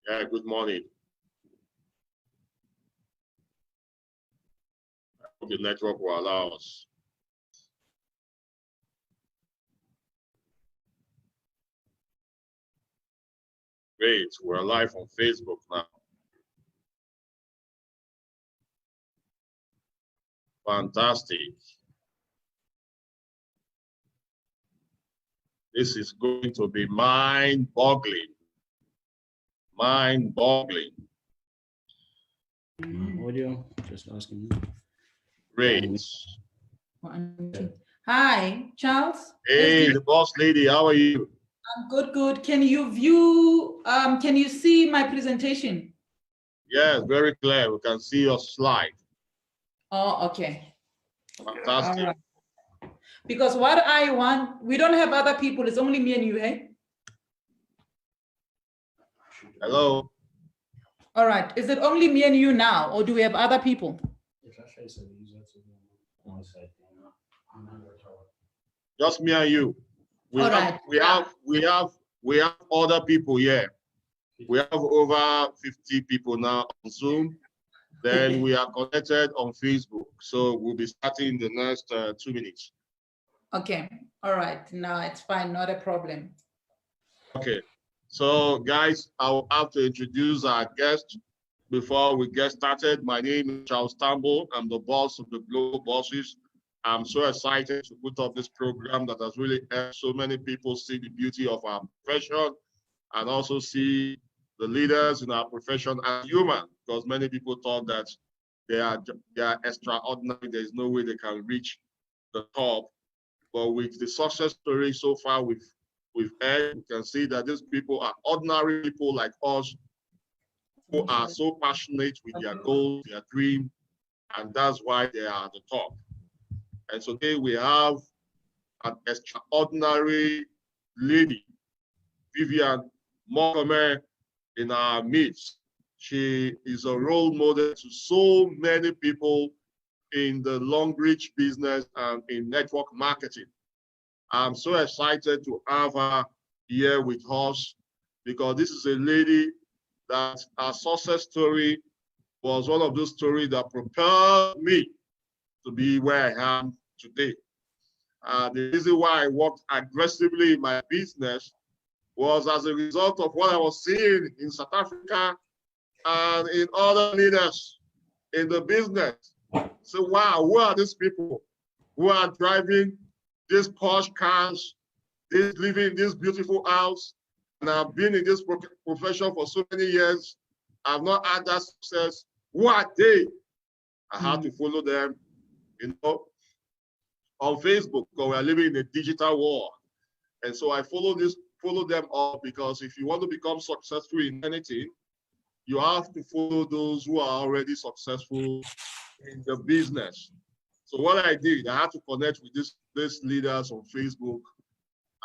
Yeah, good morning. I hope the network will allow us. Great, we're live on Facebook now. Fantastic. This is going to be mind-boggling. Mind-boggling. Audio, just asking. Great. Hi, Charles. Hey, the boss lady, how are you? I'm good, good. Can you view, can you see my presentation? Yes, very clear. We can see your slide. Oh, okay. Fantastic. All right. Because what I want, we don't have other people, it's only me and you, hey? Hello? All right, is it only me and you now, or do we have other people? Just me and you. We All have, right. we have other people here. We have over 50 people now on Zoom. Then we are connected on Facebook. So we'll be starting in the next 2 minutes. Okay, all right, no, it's fine, not a problem. Okay, so guys, I'll have to introduce our guest before we get started. My name is Charles Tambo. I'm the boss of the Global Bosses. I'm so excited to put up this program that has really helped so many people see the beauty of our profession and also see the leaders in our profession as human, because many people thought that they are extraordinary. There's no way they can reach the top. But with the success story so far we've heard, we can see that these people are ordinary people like us who are so passionate with their goals, their dream, and that's why they are at the top. And so today we have an extraordinary lady, Vivian Mokome, in our midst. She is a role model to so many people in the Longrich business and in network marketing. I'm so excited to have her here with us because this is a lady that her success story was one of those stories that propelled me to be where I am today. The reason why I worked aggressively in my business was as a result of what I was seeing in South Africa and in other leaders in the business. So wow, who are these people who are driving these posh cars, living in this beautiful house? And I've been in this profession for so many years. I've not had that success. Who are they? I had to follow them, on Facebook, because we are living in a digital world. And so I follow them all, because if you want to become successful in anything, you have to follow those who are already successful in the business. So what I did, I had to connect with these leaders on Facebook,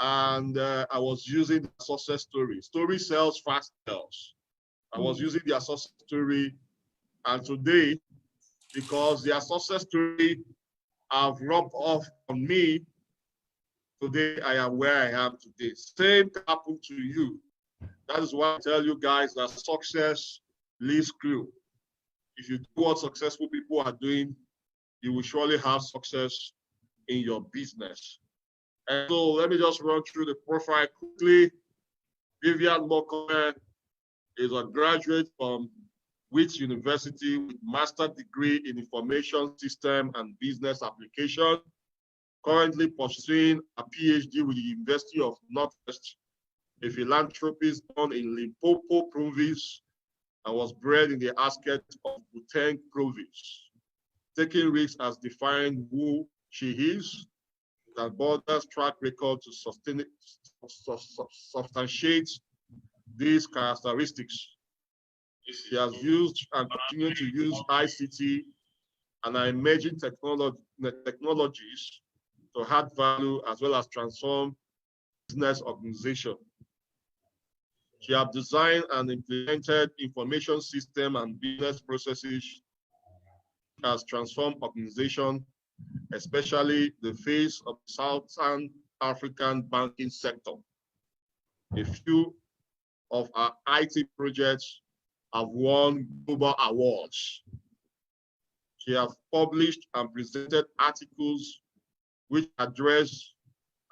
and I was using the success story. Story sells, fast sells. I was using their success story, and today, because their success story have rubbed off on me, today I am where I am today. Same can happen to you. That is why I tell you guys that success leaves clue. If you do what successful people are doing, you will surely have success in your business. And so let me just run through the profile quickly. Vivian Mokome is a graduate from Wits University with master's degree in information system and business application. Currently pursuing a PhD with the University of Northwest, a philanthropist born in Limpopo province and was bred in the outskirts of Gauteng province. Taking risks as defined who she is, that borders track record to substantiate these characteristics. She has used and continues to use ICT and emerging technologies to add value as well as transform business organization. She has designed and implemented information system and business processes that has transformed organization, especially the face of Southern African banking sector. A few of our IT projects have won global awards. She has published and presented articles which address,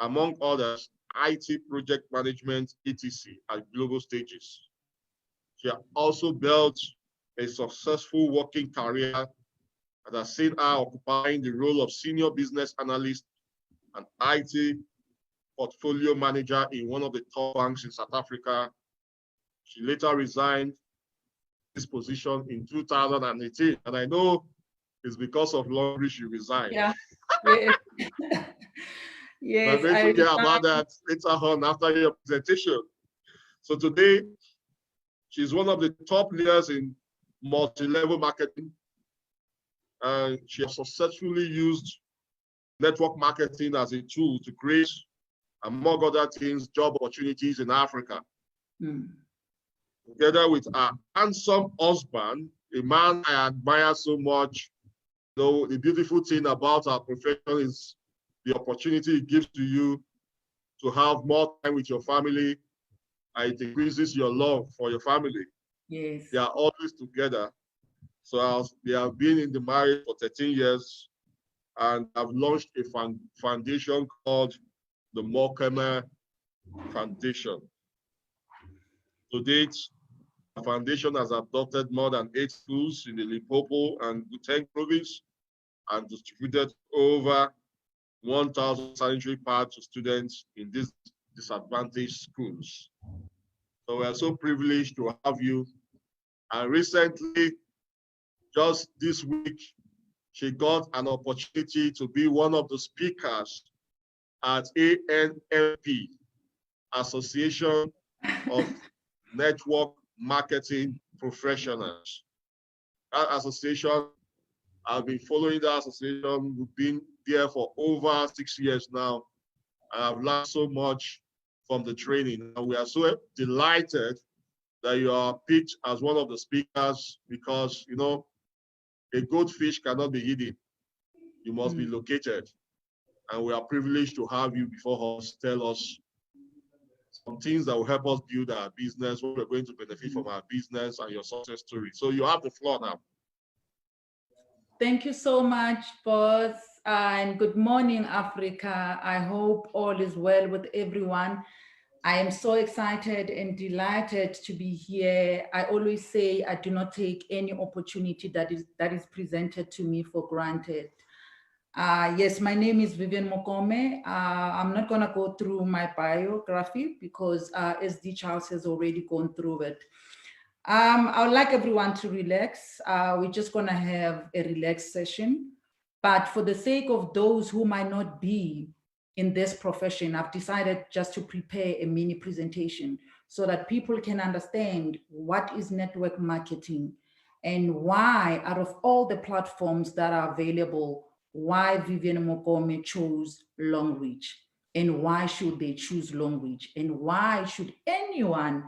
among others, IT project management, etc., at global stages. She has also built a successful working career that has seen her occupying the role of senior business analyst and IT portfolio manager in one of the top banks in South Africa. She later resigned this position in 2018. And I know it's because of Longrich she resigned. Yeah. Yes. Yes, I'm going to hear about that later on after your presentation. So today, she's one of the top leaders in multi-level marketing. And she has successfully used network marketing as a tool to create, among other things, job opportunities in Africa. Together with her handsome husband, a man I admire so much. You know, the beautiful thing about our profession is the opportunity it gives to you to have more time with your family, and it increases your love for your family. Yes. They are always together. So they have been in the marriage for 13 years and have launched a foundation called the Mokome Foundation. To date, the foundation has adopted more than 8 schools in the Limpopo and Gauteng province and distributed over 1,000 sanitary pads to students in these disadvantaged schools. So we are so privileged to have you. And recently, just this week, she got an opportunity to be one of the speakers at ANMP, Association of Network Marketing Professionals. That association, I've been following that association. We've been there for over 6 years now. I've learned so much from the training. And we are so delighted that you are picked as one of the speakers because, you know, a goldfish cannot be hidden. You must be located. And we are privileged to have you before us tell us some things that will help us build our business, what we're going to benefit from our business and your success story. So you have the floor now. Thank you so much, boss. And good morning, Africa. I hope all is well with everyone. I am so excited and delighted to be here. I always say I do not take any opportunity that is presented to me for granted. Yes, my name is Vivian Mokome. I'm not gonna go through my biography because SD Charles has already gone through it. I would like everyone to relax. We're just gonna have a relaxed session. But for the sake of those who might not be in this profession, I've decided just to prepare a mini presentation so that people can understand what is network marketing and why, out of all the platforms that are available, why Vivian Mokome chose Longrich, and why should they choose Longrich, and why should anyone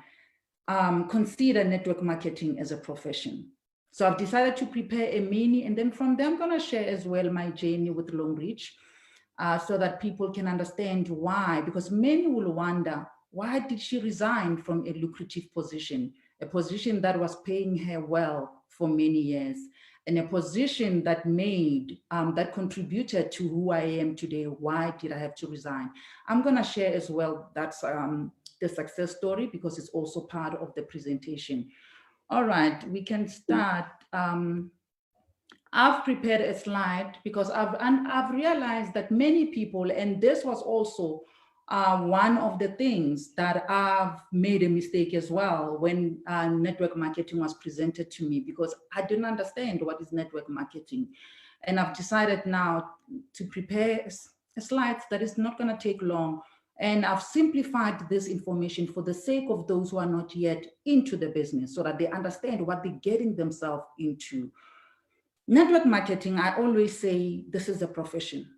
consider network marketing as a profession. So I've decided to prepare a mini, and then from there I'm going to share as well my journey with Longrich so that people can understand why, because many will wonder, why did she resign from a lucrative position, a position that was paying her well for many years, and a position that made, that contributed to who I am today? Why did I have to resign? I'm going to share as well that's the success story because it's also part of the presentation. All right, we can start. I've prepared a slide because I've realized that many people, and this was also one of the things that I've made a mistake as well when network marketing was presented to me, because I didn't understand what is network marketing. And I've decided now to prepare a slide that is not going to take long. And I've simplified this information for the sake of those who are not yet into the business so that they understand what they're getting themselves into. Network marketing, I always say, this is a profession.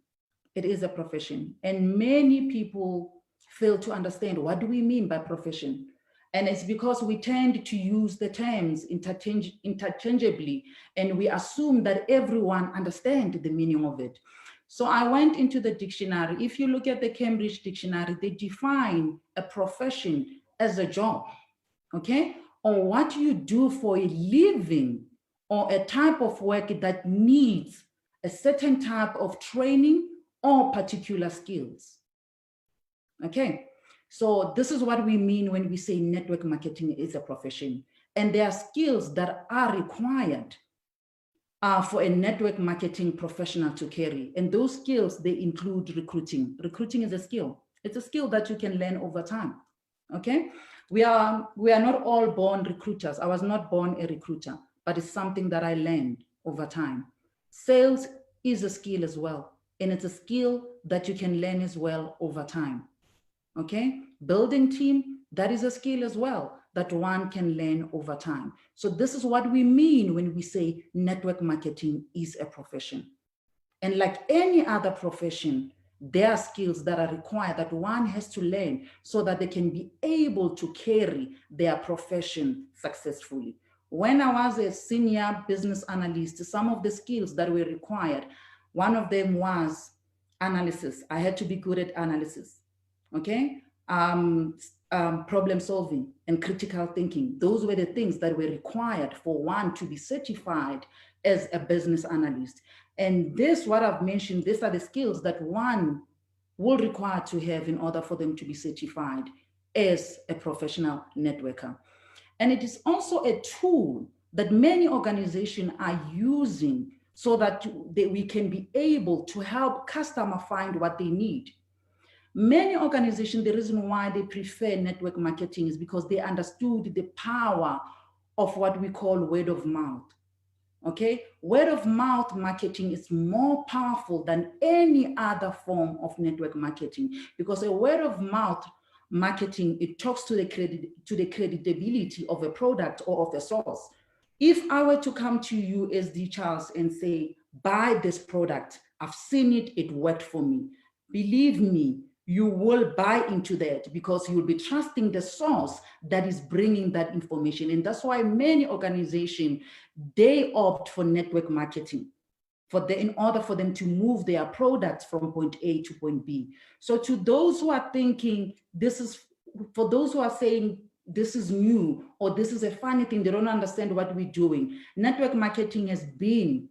It is a profession. And many people fail to understand, what do we mean by profession? And it's because we tend to use the terms interchangeably, and we assume that everyone understands the meaning of it. So I went into the dictionary. If you look at the Cambridge Dictionary, they define a profession as a job. okay? Or what you do for a living, or a type of work that needs a certain type of training or particular skills, okay? So this is what we mean when we say network marketing is a profession. And there are skills that are required for a network marketing professional to carry. And those skills, they include recruiting. Recruiting is a skill. It's a skill that you can learn over time, okay? We are not all born recruiters. I was not born a recruiter, but it's something that I learned over time. Sales is a skill as well. And it's a skill that you can learn as well over time, okay? Building team, that is a skill as well that one can learn over time. So this is what we mean when we say network marketing is a profession. And like any other profession, there are skills that are required that one has to learn so that they can be able to carry their profession successfully. When I was a senior business analyst, some of the skills that were required, one of them was analysis. I had to be good at analysis, okay? Problem solving and critical thinking. Those were the things that were required for one to be certified as a business analyst. And this, what I've mentioned, these are the skills that one will require to have in order for them to be certified as a professional networker. And it is also a tool that many organizations are using so that we can be able to help customers find what they need. Many organizations, the reason why they prefer network marketing is because they understood the power of what we call word of mouth. Okay, word of mouth marketing is more powerful than any other form of network marketing, because a word of mouth marketing, it talks to the credibility of a product or of a source. If I were to come to you, SD Charles, and say, buy this product, I've seen it, it worked for me. Believe me, you will buy into that because you will be trusting the source that is bringing that information. And that's why many organizations, they opt for network marketing in order for them to move their products from point A to point B. So to those who are thinking for those who are saying this is new or this is a funny thing, they don't understand what we're doing. Network marketing has been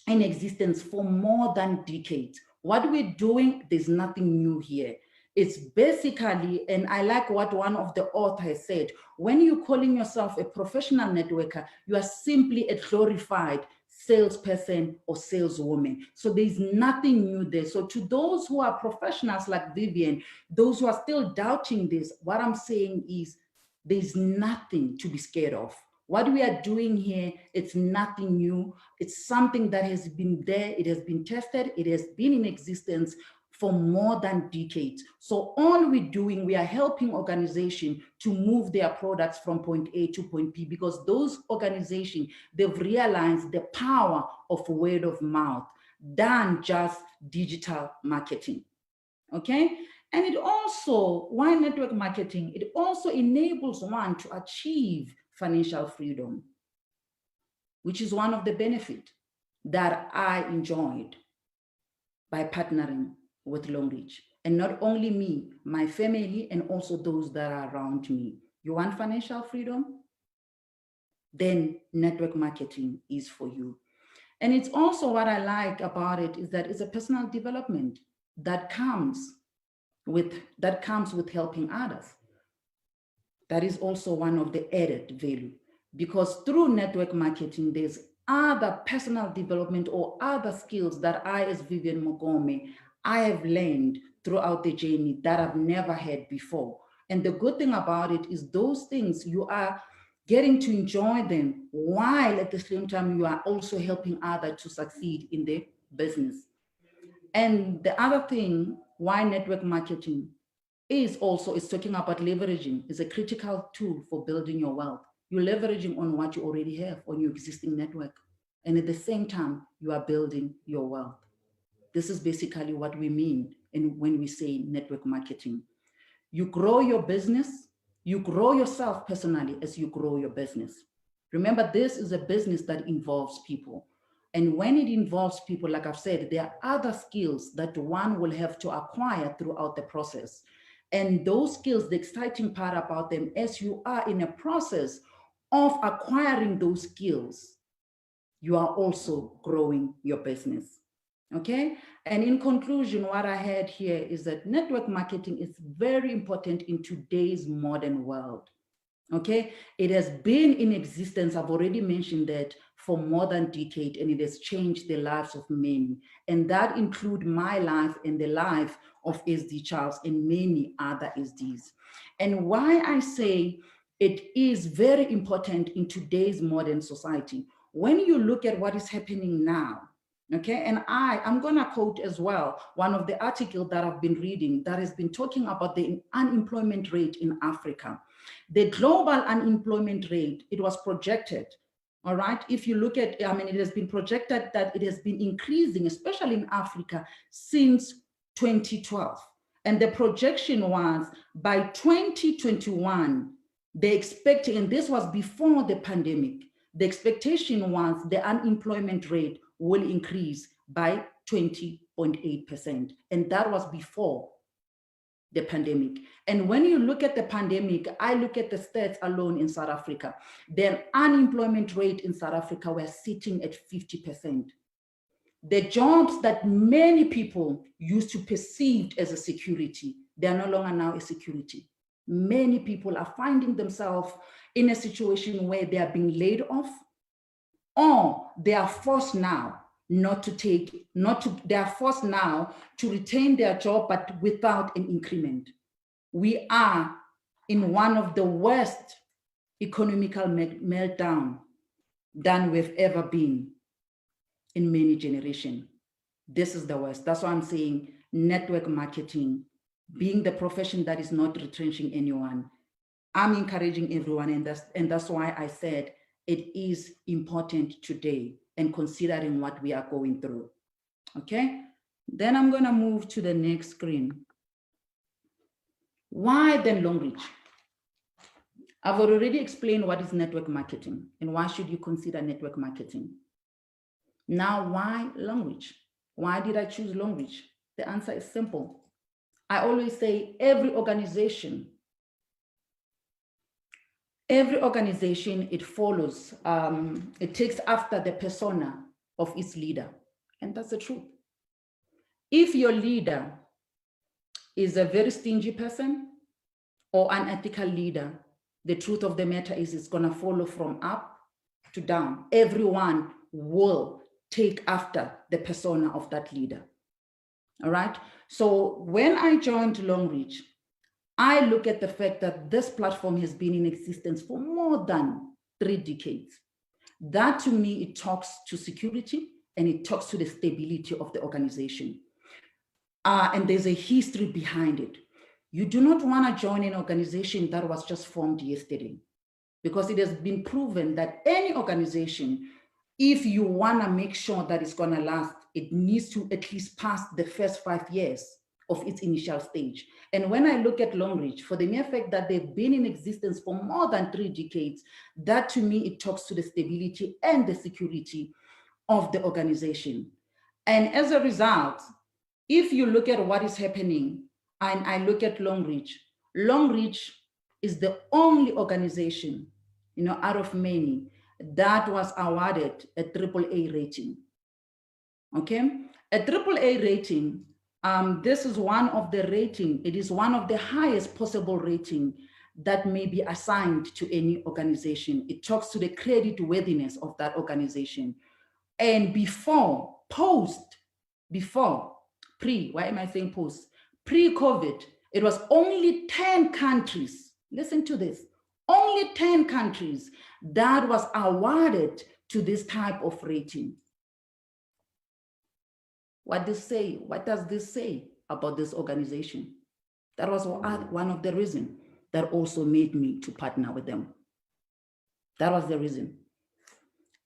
in existence for more than decades. What we're doing, there's nothing new here. It's basically, and I like what one of the authors said, when you're calling yourself a professional networker, you are simply a glorified salesperson or saleswoman. So there's nothing new there. So to those who are professionals like Vivian, those who are still doubting this, what I'm saying is there's nothing to be scared of. What we are doing here, it's nothing new. It's something that has been there. It has been tested. It has been in existence for more than decades. So all we're doing, we are helping organizations to move their products from point A to point B, because those organizations, they've realized the power of word of mouth than just digital marketing, okay? And it also, why network marketing? It also enables one to achieve financial freedom, which is one of the benefits that I enjoyed by partnering with Longrich. And not only me, my family, and also those that are around me. You want financial freedom? Then network marketing is for you. And it's also what I like about it is that it's a personal development that comes with helping others. That is also one of the added value, because through network marketing, there's other personal development or other skills that I, as Vivian Mokome, I have learned throughout the journey that I've never had before. And the good thing about it is those things, you are getting to enjoy them while at the same time you are also helping others to succeed in their business. And the other thing, why network marketing is talking about leveraging, is a critical tool for building your wealth. You're leveraging on what you already have on your existing network. And at the same time, you are building your wealth. This is basically what we mean when we say network marketing. You grow your business, you grow yourself personally as you grow your business. Remember, this is a business that involves people. And when it involves people, like I've said, there are other skills that one will have to acquire throughout the process. And those skills, the exciting part about them, as you are in a process of acquiring those skills, you are also growing your business. Okay. And in conclusion, what I had here is that network marketing is very important in today's modern world. Okay. It has been in existence, I've already mentioned that, for more than a decade, and it has changed the lives of many. And that includes my life and the life of SD Charles and many other SDs. And why I say it is very important in today's modern society, when you look at what is happening now, okay, and I'm going to quote as well one of the articles that I've been reading that has been talking about the unemployment rate in Africa. The global unemployment rate, it was projected, all right, if you look at, I mean, it has been projected that it has been increasing, especially in Africa, since 2012. And the projection was by 2021, they expect, and this was before the pandemic, the expectation was the unemployment rate will increase by 20.8%. And that was before the pandemic. And when you look at the pandemic, I look at the stats alone in South Africa, the unemployment rate in South Africa were sitting at 50%. The jobs that many people used to perceive as a security, they are no longer now a security. Many people are finding themselves in a situation where they are being laid off, or they are forced now they are forced now to retain their job, but without an increment. We are in one of the worst economical meltdown than we've ever been in many generations. This is the worst. That's why I'm saying network marketing, being the profession that is not retrenching anyone, I'm encouraging everyone, and that's why I said it is important today, and considering what we are going through. Okay, then I'm going to move to the next screen. Why then Longrich? I've already explained what is network marketing and why should you consider network marketing. Now, why Longrich? Why did I choose Longrich? The answer is simple. I always say every organization, it follows, it takes after the persona of its leader. And that's the truth. If your leader is a very stingy person or unethical leader, the truth of the matter is it's going to follow from up to down. Everyone will take after the persona of that leader. All right. So when I joined Longrich, I look at the fact that this platform has been in existence for more than 3 decades. That to me, it talks to security and it talks to the stability of the organization. And there's a history behind it. You do not want to join an organization that was just formed yesterday, because it has been proven that any organization, if you want to make sure that it's going to last, it needs to at least pass the first 5 years of its initial stage. And when I look at Longrich, for the mere fact that they've been in existence for more than 3 decades, that to me, it talks to the stability and the security of the organization. And as a result, if you look at what is happening, and I look at Longrich, Longrich is the only organization, out of many, that was awarded a AAA rating. Okay, a AAA rating. This is one of the rating. It is one of the highest possible rating that may be assigned to any organization. It talks to the credit worthiness of that organization. And why am I saying post? Pre-COVID, it was only 10 countries. Listen to this. Only 10 countries that was awarded to this type of rating. What does this say about this organization? That was one of the reasons that also made me to partner with them. That was the reason.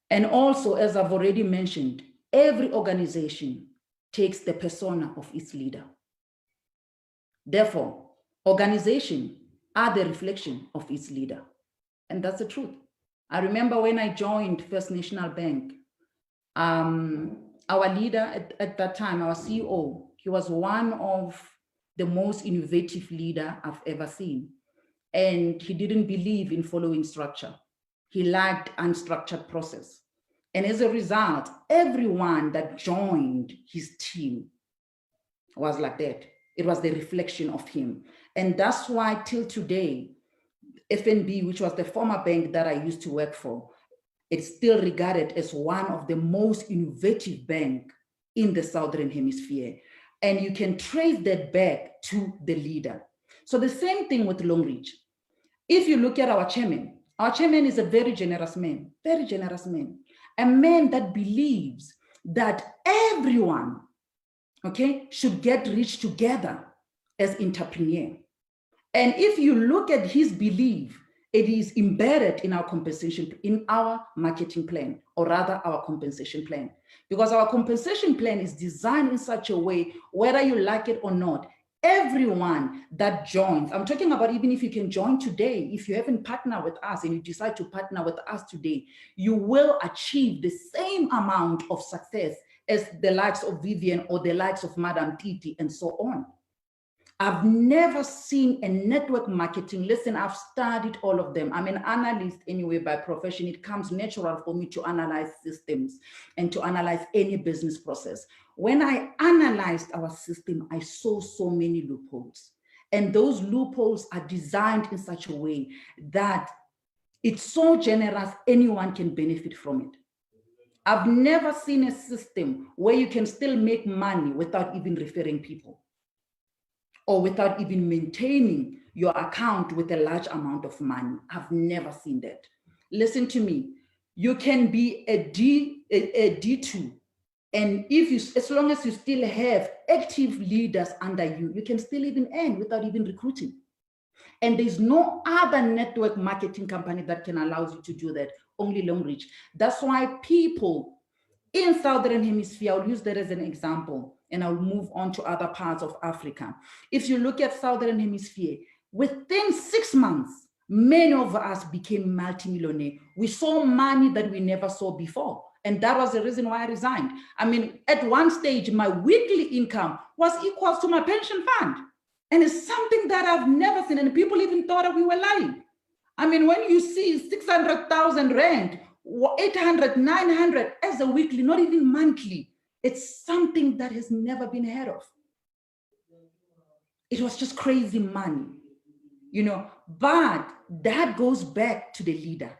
And also, as I've already mentioned, every organization takes the persona of its leader. Therefore, organizations are the reflection of its leader. And that's the truth. I remember when I joined First National Bank, our leader at that time, our CEO, he was one of the most innovative leader I've ever seen. And he didn't believe in following structure. He liked unstructured process. And as a result, everyone that joined his team was like that. It was the reflection of him. And that's why till today, FNB, which was the former bank that I used to work for, it's still regarded as one of the most innovative banks in the Southern Hemisphere. And you can trace that back to the leader. So the same thing with Longrich. If you look at our chairman is a very generous man, a man that believes that everyone, okay, should get rich together as entrepreneur. And if you look at his belief, it is embedded in our compensation, in our marketing plan, or rather our compensation plan. Because our compensation plan is designed in such a way, whether you like it or not, everyone that joins, I'm talking about even if you can join today, if you haven't partnered with us and you decide to partner with us today, you will achieve the same amount of success as the likes of Vivian or the likes of Madam Titi and so on. I've never seen a network marketing. Listen, I've studied all of them. I'm an analyst anyway by profession. It comes natural for me to analyze systems and to analyze any business process. When I analyzed our system, I saw so many loopholes. And those loopholes are designed in such a way that it's so generous, anyone can benefit from it. I've never seen a system where you can still make money without even referring people, or without even maintaining your account with a large amount of money. I've never seen that. Listen to me. You can be a D2, and if you, as long as you still have active leaders under you, you can still even earn without even recruiting. And there's no other network marketing company that can allow you to do that, only Longrich. That's why people in Southern Hemisphere, I'll use that as an example, and I'll move on to other parts of Africa. If you look at Southern Hemisphere, within 6 months, many of us became multimillionaire. We saw money that we never saw before. And that was the reason why I resigned. I mean, at one stage, my weekly income was equal to my pension fund. And it's something that I've never seen. And people even thought that we were lying. I mean, when you see 600,000 rand, 800, 900 as a weekly, not even monthly, it's something that has never been heard of. It was just crazy money, you know, but that goes back to the leader.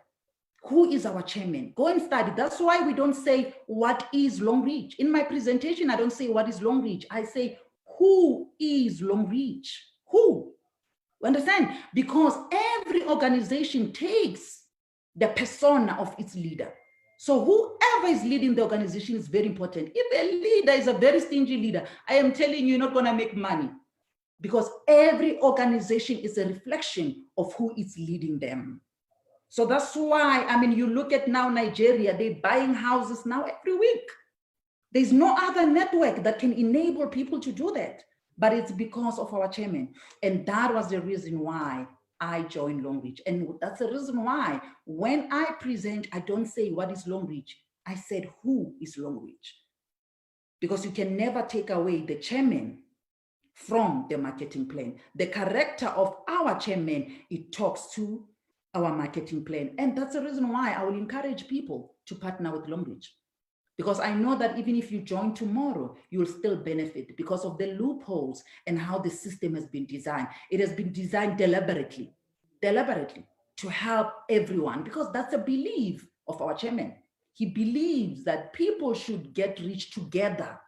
Who is our chairman? Go and study. That's why we don't say, what is Longrich? In my presentation, I don't say, what is Longrich? I say, who is Longrich? Who? You understand? Because every organization takes the persona of its leader. So whoever is leading the organization is very important. If a leader is a very stingy leader, I am telling you, you're not going to make money, because every organization is a reflection of who is leading them. So that's why, I mean, you look at now Nigeria, they're buying houses now every week. There's no other network that can enable people to do that, but it's because of our chairman. And that was the reason why I joined Longrich. And that's the reason why when I present, I don't say what is Longrich. I said, who is Longrich? Because you can never take away the chairman from the marketing plan. The character of our chairman, it talks to our marketing plan. And that's the reason why I will encourage people to partner with Longrich. Because I know that even if you join tomorrow, you'll still benefit because of the loopholes and how the system has been designed. It has been designed deliberately to help everyone, because that's a belief of our chairman. He believes that people should get rich together.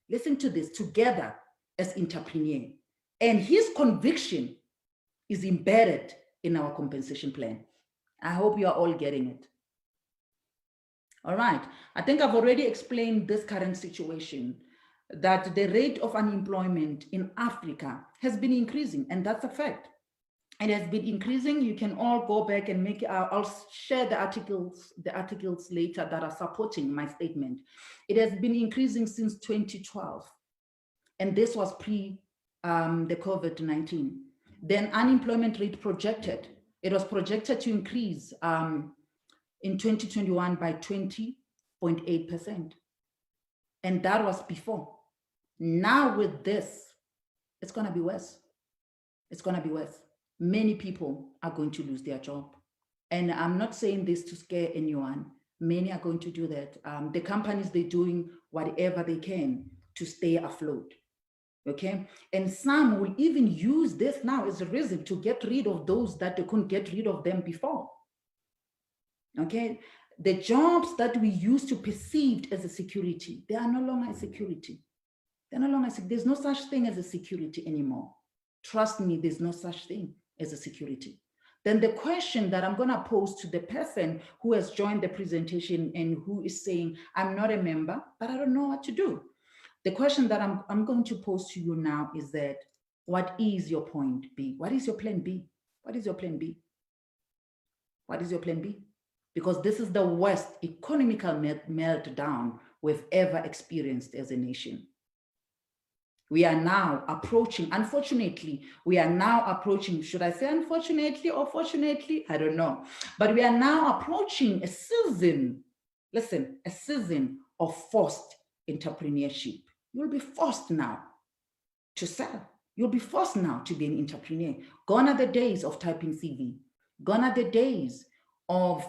Listen to this, together as entrepreneurs. And his conviction is embedded in our compensation plan. I hope you are all getting it. All right, I think I've already explained this current situation, that the rate of unemployment in Africa has been increasing, and that's a fact. It has been increasing. You can all go back and make, I'll share the articles later that are supporting my statement. It has been increasing since 2012, and this was pre the COVID-19. Then unemployment rate it was projected to increase in 2021 by 20.8%. And that was before. Now with this, it's going to be worse. It's going to be worse. Many people are going to lose their job. And I'm not saying this to scare anyone. Many are going to do that. The companies, they're doing whatever they can to stay afloat. Okay. And some will even use this now as a reason to get rid of those that they couldn't get rid of them before. Okay. The jobs that we used to perceive as a security, they are no longer a security. They're no longer, there's no such thing as a security anymore. Trust me, there's no such thing as a security. Then the question that I'm going to pose to the person who has joined the presentation and who is saying, I'm not a member, but I don't know what to do. The question that I'm going to pose to you now is that, what is your point B? What is your plan B? What is your plan B? What is your plan B? Because this is the worst economical meltdown we've ever experienced as a nation. We are now approaching, unfortunately, we are now approaching, should I say unfortunately or fortunately? I don't know. But we are now approaching a season, listen, a season of forced entrepreneurship. You'll be forced now to sell. You'll be forced now to be an entrepreneur. Gone are the days of typing CV. Gone are the days of,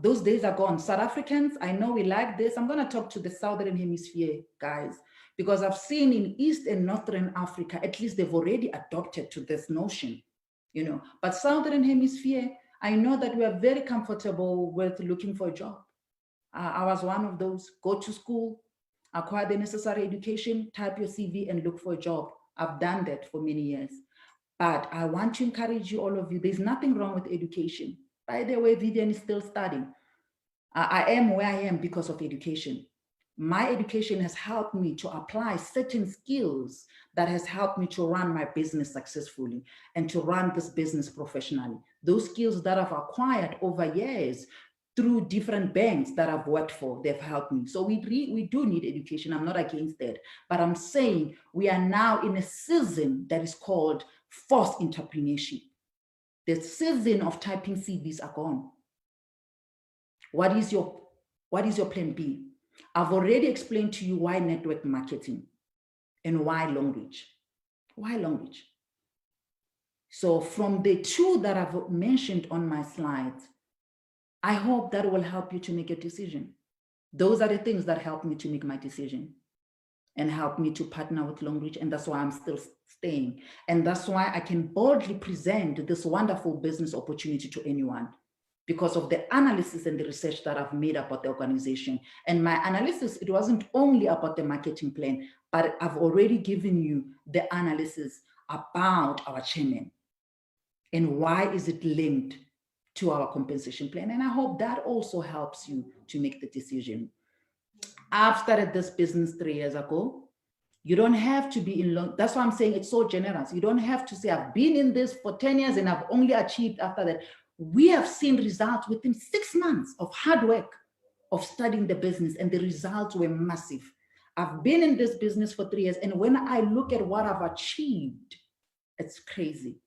those days are gone. South Africans, I know we like this. I'm going to talk to the Southern Hemisphere guys, because I've seen in East and Northern Africa, at least they've already adopted to this notion, you know. But Southern Hemisphere, I know that we are very comfortable with looking for a job. I was one of those. Go to school, acquire the necessary education, type your CV and look for a job. I've done that for many years. But I want to encourage you, all of you, there's nothing wrong with education. By the way, Vivian is still studying. I am where I am because of education. My education has helped me to apply certain skills that has helped me to run my business successfully and to run this business professionally. Those skills that I've acquired over years through different banks that I've worked for, they've helped me. So we do need education. I'm not against that. But I'm saying we are now in a season that is called forced entrepreneurship. The season of typing CVs are gone. What is your plan B? I've already explained to you why network marketing and why Longrich. Why Longrich? So from the two that I've mentioned on my slides, I hope that will help you to make a decision. Those are the things that help me to make my decision and help me to partner with Longrich. And that's why I'm still staying. And that's why I can boldly present this wonderful business opportunity to anyone, because of the analysis and the research that I've made about the organization. And my analysis, it wasn't only about the marketing plan, but I've already given you the analysis about our chairman and why is it linked to our compensation plan. And I hope that also helps you to make the decision. I've started this business 3 years ago. You don't have to be in long. That's why I'm saying it's so generous. You don't have to say, I've been in this for 10 years and I've only achieved after that. We have seen results within 6 months of hard work, of studying the business, and the results were massive. I've been in this business for 3 years, and when I look at what I've achieved, it's crazy.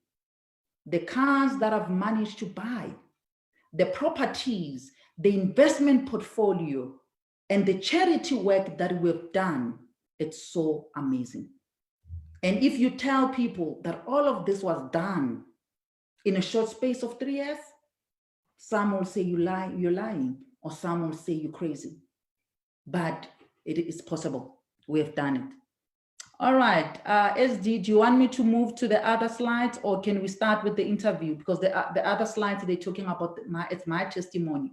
The cars that I've managed to buy, the properties, the investment portfolio, and the charity work that we've done, it's so amazing. And if you tell people that all of this was done in a short space of 3 years, some will say you're lying, or some will say you're crazy. But it is possible. We have done it. All right, SD, do you want me to move to the other slides, or can we start with the interview? Because the other slides, they're talking about it's my testimony.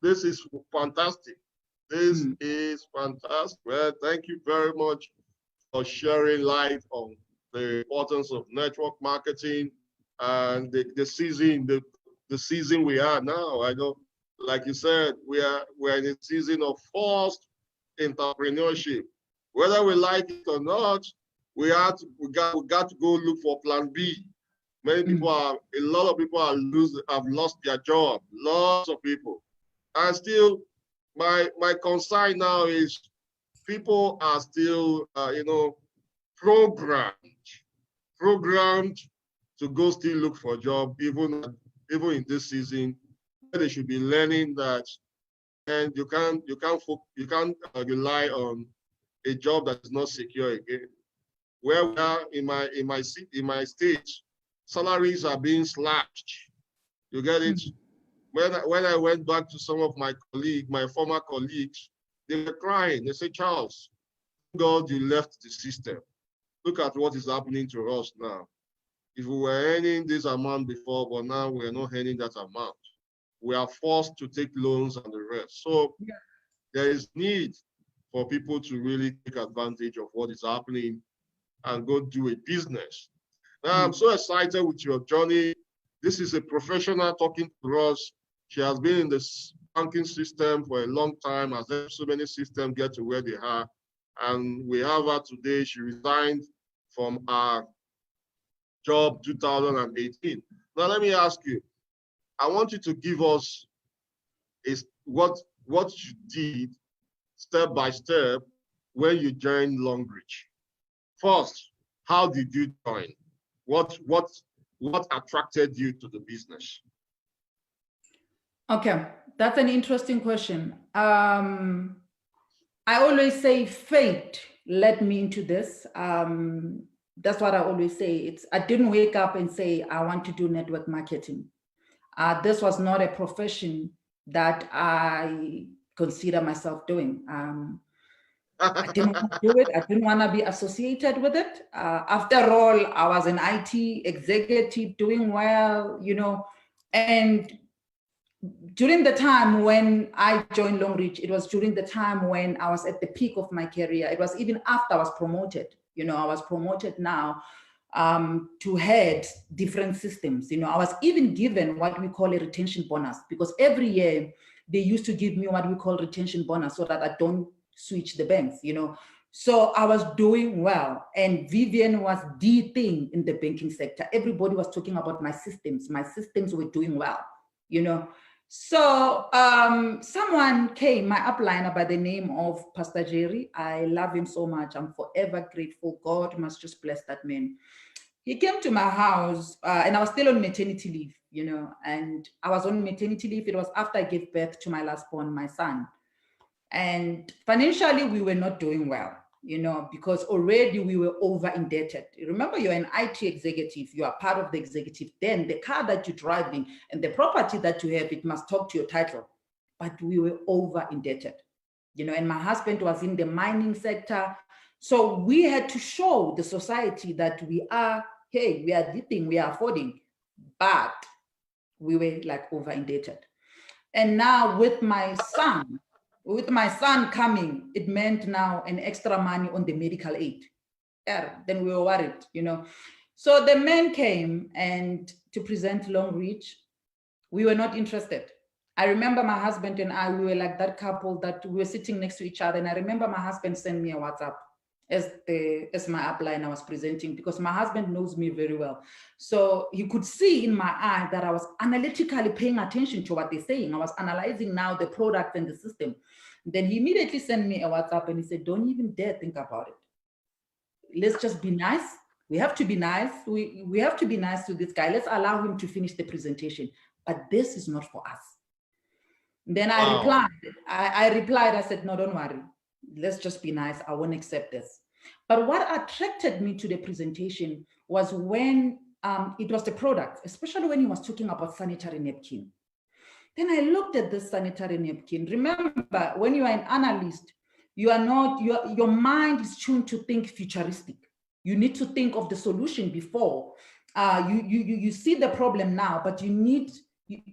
This is fantastic. This is fantastic. Well, thank you very much for sharing light on the importance of network marketing and the season we are now. I know, like you said, we're in a season of forced entrepreneurship. Whether we like it or not, we got to go look for plan B. A lot of people have lost their job. Lots of people. And still, my concern now is people are still, programmed to go still look for a job, even in this season. They should be learning that, and you can't rely on a job that is not secure again. Where we are in my state, salaries are being slashed. You get it? When I went back to some of my former colleagues, they were crying. They said, Charles, God, you left the system. Look at what is happening to us now. If we were earning this amount before, but now we're not earning that amount. We are forced to take loans and the rest. So there is need for people to really take advantage of what is happening and go do a business. Now, I'm so excited with your journey. This is a professional talking to us. She has been in the banking system for a long time, as so many systems get to where they are. And we have her today. She resigned from our job 2018. Now, let me ask you, I want you to give us what you did step by step when you joined Longrich. First, how did you join? What attracted you to the business? Okay, that's an interesting question. I always say fate led me into this. That's what I always say. I didn't wake up and say, I want to do network marketing. This was not a profession that I consider myself doing. I didn't want to do it. I didn't want to be associated with it. After all, I was an IT executive doing well, you know, and during the time when I joined Longrich, it was during the time when I was at the peak of my career. It was even after I was promoted. You know, I was promoted now to head different systems. You know, I was even given what we call a retention bonus, because every year they used to give me what we call retention bonus so that I don't switch the banks, you know. So I was doing well, and Vivian was the thing in the banking sector. Everybody was talking about my systems. My systems were doing well, you know. So someone came, my upliner by the name of Pastor Jerry. I love him so much. I'm forever grateful. God must just bless that man. He came to my house and I was still on maternity leave, you know, and I was on maternity leave. It was after I gave birth to my last born, my son. And financially, we were not doing well, you know, because already we were over indebted. Remember, you're an IT executive, you are part of the executive. Then the car that you're driving and the property that you have, it must talk to your title. But we were over indebted, you know, and my husband was in the mining sector. So we had to show the society that we are, hey, we are the thing, we are affording, but we were like over indebted. And now with my son coming, it meant now an extra money on the medical aid. Yeah, then we were worried, you know. So the man came and to present Longrich, we were not interested. I remember my husband and I, we were like that couple that we were sitting next to each other. And I remember my husband sent me a WhatsApp as my upline I was presenting, because my husband knows me very well. So he could see in my eye that I was analytically paying attention to what they're saying. I was analyzing now the product and the system. Then he immediately sent me a WhatsApp and he said, don't even dare think about it. Let's just be nice. We have to be nice. We have to be nice to this guy. Let's allow him to finish the presentation. But this is not for us. Then I replied, I said, no, don't worry. Let's just be nice. I won't accept this. But what attracted me to the presentation was when it was the product, especially when he was talking about sanitary napkin. Then I looked at this sanitary napkin. Remember, when you are an analyst, you are not, your mind is tuned to think futuristic. You need to think of the solution before. You see the problem now, but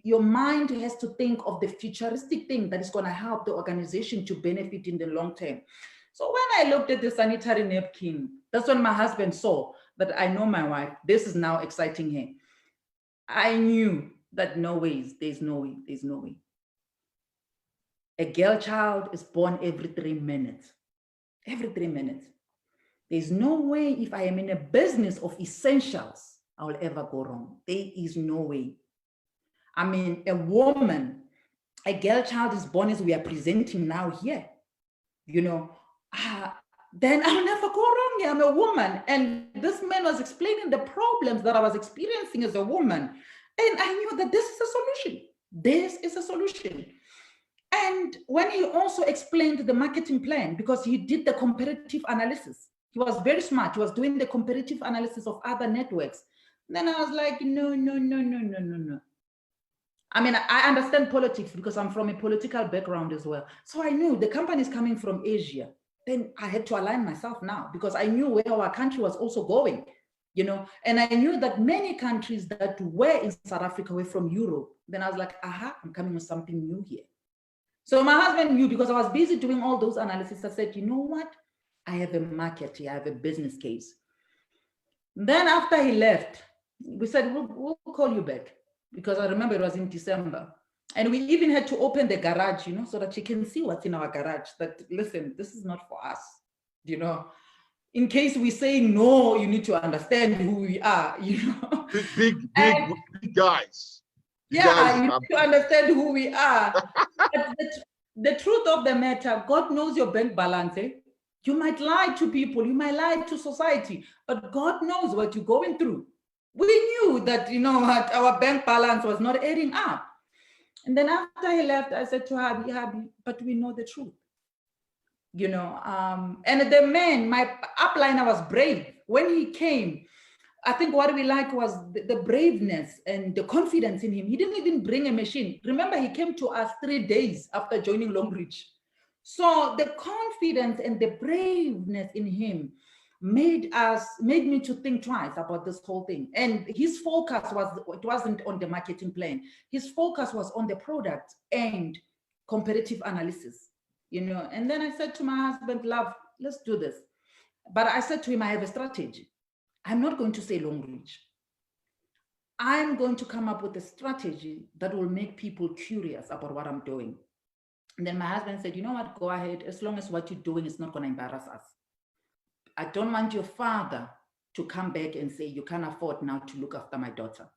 your mind has to think of the futuristic thing that is going to help the organization to benefit in the long term. So when I looked at the sanitary napkin, that's when my husband saw that I know my wife, this is now exciting her. I knew that no ways, there's no way. A girl child is born every 3 minutes. Every 3 minutes. There's no way if I am in a business of essentials, I will ever go wrong. There is no way. I mean, a girl child is born as we are presenting now here, you know, then I'll never go wrong here. I'm a woman. And this man was explaining the problems that I was experiencing as a woman. And I knew that this is a solution. This is a solution. And when he also explained the marketing plan, because he did the comparative analysis, he was very smart. He was doing the comparative analysis of other networks. Then I was like, no. I mean, I understand politics because I'm from a political background as well. So I knew the company is coming from Asia. Then I had to align myself now because I knew where our country was also going, and I knew that many countries that were in South Africa were from Europe. Then I was like, aha, I'm coming with something new here. So my husband knew because I was busy doing all those analysis. I said, you know what? I have a market here. I have a business case. Then after he left, we said, we'll call you back, because I remember it was in December. And we even had to open the garage, so that you can see what's in our garage. That, listen, this is not for us, In case we say no, you need to understand who we are, Big guys. You need to understand who we are. But the truth of the matter, God knows your bank balance. You might lie to people, you might lie to society, but God knows what you're going through. We knew that, our bank balance was not adding up. And then after he left, I said to Habi, but we know the truth. And the man, my upliner was brave. When he came, I think what we liked was the braveness and the confidence in him. He didn't even bring a machine. Remember, he came to us 3 days after joining Longrich. So the confidence and the braveness in him made me to think twice about this whole thing. And his focus wasn't on the marketing plan. His focus was on the product and comparative analysis, And then I said to my husband, love, let's do this. But I said to him, I have a strategy. I'm not going to say Longrich. I'm going to come up with a strategy that will make people curious about what I'm doing. And then my husband said, you know what, go ahead, as long as what you're doing is not going to embarrass us. I don't want your father to come back and say, you can't afford now to look after my daughter.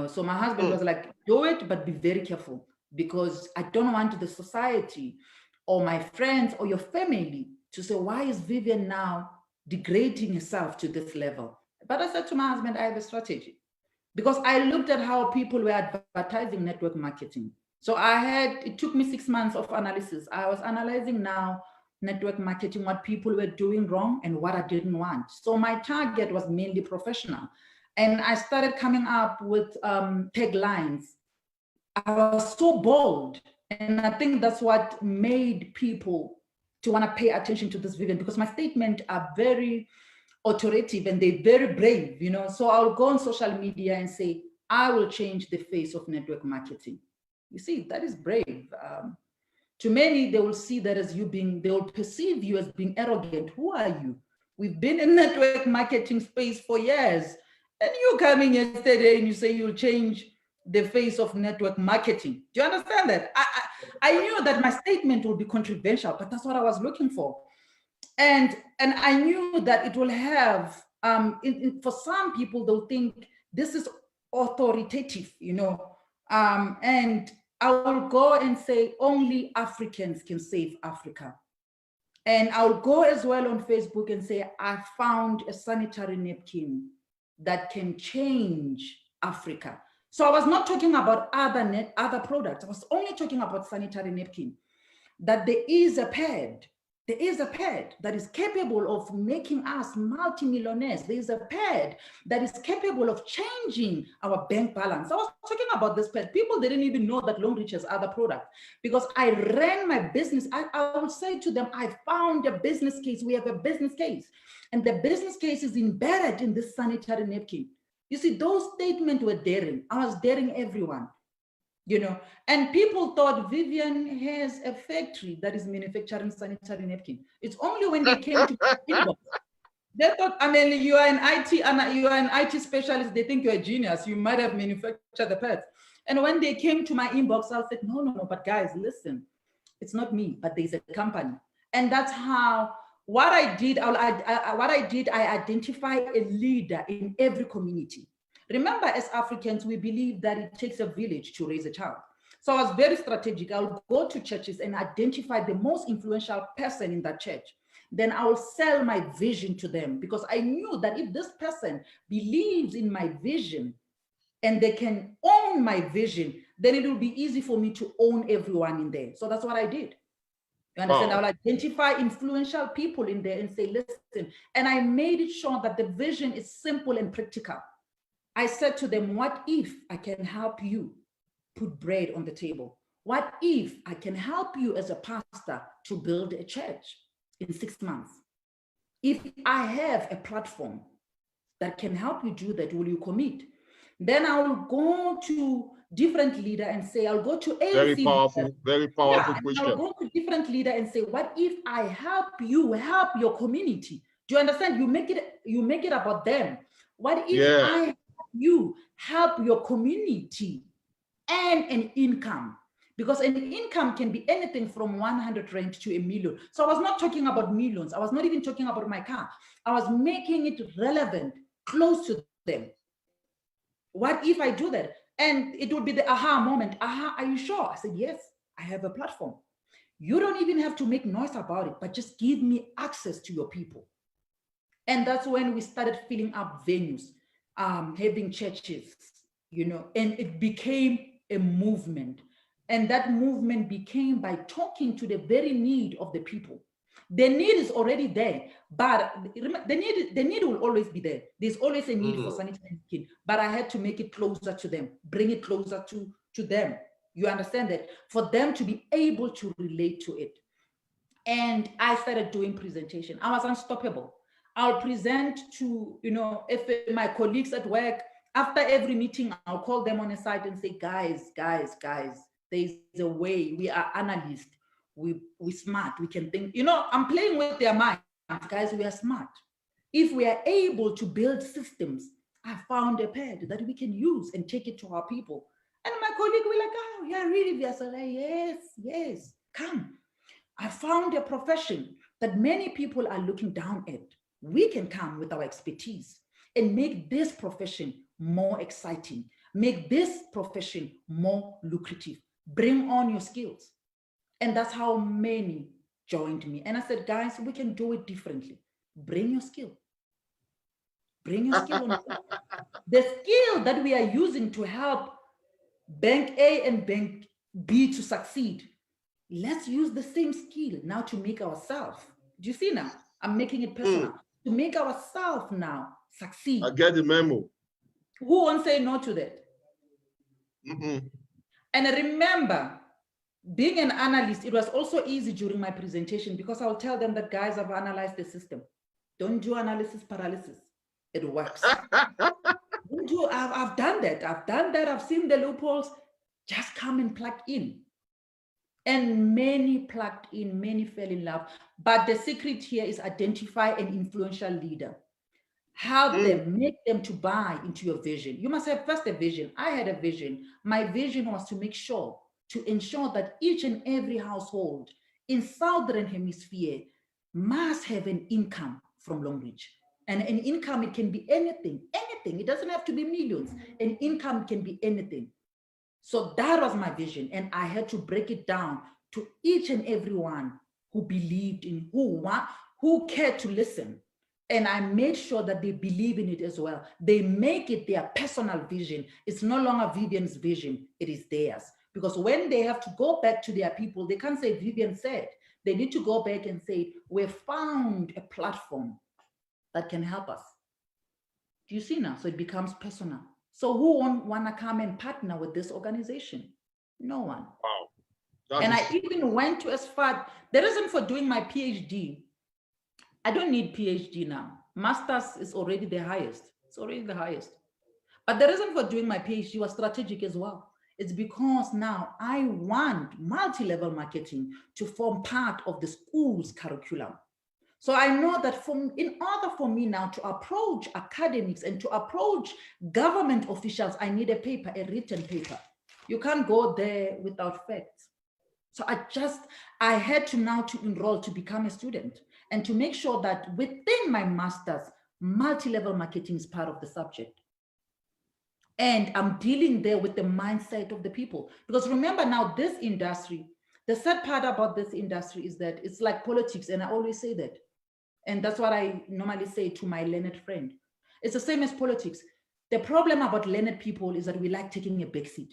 So my husband was like, do it, but be very careful, because I don't want the society or my friends or your family to say, why is Vivian now degrading herself to this level? But I said to my husband, I have a strategy, because I looked at how people were advertising network marketing. So it took me 6 months of analysis. I was analyzing now network marketing, what people were doing wrong and what I didn't want. So my target was mainly professional. And I started coming up with taglines. I was so bold. And I think that's what made people to want to pay attention to this, Vivian, because my statements are very authoritative and they're very brave, So I'll go on social media and say, I will change the face of network marketing. You see, that is brave. To many, they will see that as they will perceive you as being arrogant. Who are you? We've been in network marketing space for years. And you coming yesterday and you say you'll change the face of network marketing. Do you understand that? I knew that my statement will be controversial, but that's what I was looking for. And I knew that it will have, for some people, they'll think this is authoritative, and I will go and say only Africans can save Africa. And I'll go as well on Facebook and say, I found a sanitary napkin that can change Africa. So I was not talking about other products. I was only talking about sanitary napkin, that there is a pad. There is a pad that is capable of making us multimillionaires. There is a pad that is capable of changing our bank balance. I was talking about this pad. People didn't even know that Longrich has other products, because I ran my business. I will say to them, I found a business case. We have a business case. And the business case is embedded in this sanitary napkin. You see, those statements were daring. I was daring everyone. And people thought Vivian has a factory that is manufacturing sanitary napkin. It's only when they came to inbox, they thought, you are an IT specialist. They think you're a genius. You might have manufactured the pads. And when they came to my inbox, I said, no, but guys, listen, it's not me, but there's a company. And that's how, what I did, I identify a leader in every community. Remember, as Africans, we believe that it takes a village to raise a child. So I was very strategic. I'll go to churches and identify the most influential person in that church. Then I will sell my vision to them, because I knew that if this person believes in my vision and they can own my vision, then it will be easy for me to own everyone in there. So that's what I did. You understand? Wow. I'll identify influential people in there and say, listen, and I made it sure that the vision is simple and practical. I said to them, what if I can help you put bread on the table? What if I can help you as a pastor to build a church in 6 months? If I have a platform that can help you do that, will you commit? Then I will go to different leader and say, I'll go to ANC. Very powerful question. I'll go to different leader and say, what if I help you help your community? Do you understand? You make it about them. What if I help you help your community and an income? Because an income can be anything from 100 rand to $1 million. So I was not talking about millions. I was not even talking about my car. I was making it relevant, close to them. What if I do that? And it would be the aha moment. Aha, are you sure? I said, yes, I have a platform. You don't even have to make noise about it, but just give me access to your people. And that's when we started filling up venues, having churches, you know, and it became a movement. And that movement became by talking to the very need of the people. The need is already there, but the need will always be there. There's always a need for sanitary napkin, but I had to make it closer to them, bring it closer to them. You understand that? For them to be able to relate to it. And I started doing presentation. I was unstoppable. I'll present to, you know, if my colleagues at work, after every meeting, I'll call them on a side and say, guys, there's a way. We are analysts. We smart. We can think. You know, I'm playing with their mind. Guys, we are smart. If we are able to build systems, I found a pad that we can use and take it to our people. And my colleague will like, oh, yeah, really? We are so like, yes, come. I found a profession that many people are looking down at. We can come with our expertise and make this profession more exciting, make this profession more lucrative, bring on your skills. And that's how many joined me. And I said, guys, we can do it differently. Bring your skill. Bring your skill on the skill that we are using to help Bank A and Bank B to succeed. Let's use the same skill now to make ourselves. Do you see now? I'm making it personal. To make ourselves now succeed. I get the memo. Who won't say no to that? And remember, being an analyst, it was also easy during my presentation because I'll tell them that, guys, I've analyzed the system. Don't do analysis paralysis. It works. I've done that. I've seen the loopholes. Just come and plug in. And many plugged in, many fell in love. But the secret here is identify an influential leader. Help them, make them to buy into your vision. You must have first a vision. I had a vision. My vision was to ensure that each and every household in Southern Hemisphere must have an income from Longrich. And an income, it can be anything. It doesn't have to be millions. An income can be anything. So that was my vision. And I had to break it down to each and everyone who believed in, who cared to listen. And I made sure that they believe in it as well. They make it their personal vision. It's no longer Vivian's vision, it is theirs. Because when they have to go back to their people, they can't say Vivian said. They need to go back and say, we've found a platform that can help us. Do you see now? So it becomes personal. So who won't want to come and partner with this organization? No one. Wow. And I even went to as far, the reason for doing my PhD, I don't need PhD now. Master's is already the highest. It's already the highest. But the reason for doing my PhD was strategic as well. It's because now I want multi-level marketing to form part of the school's curriculum. So I know that in order for me now to approach academics and to approach government officials, I need a paper, a written paper. You can't go there without facts. So I had to now to enroll to become a student and to make sure that within my master's, multi-level marketing is part of the subject. And I'm dealing there with the mindset of the people. Because remember now, this industry, the sad part about this industry is that it's like politics, and I always say that. And that's what I normally say to my learned friend. It's the same as politics. The problem about learned people is that we like taking a backseat.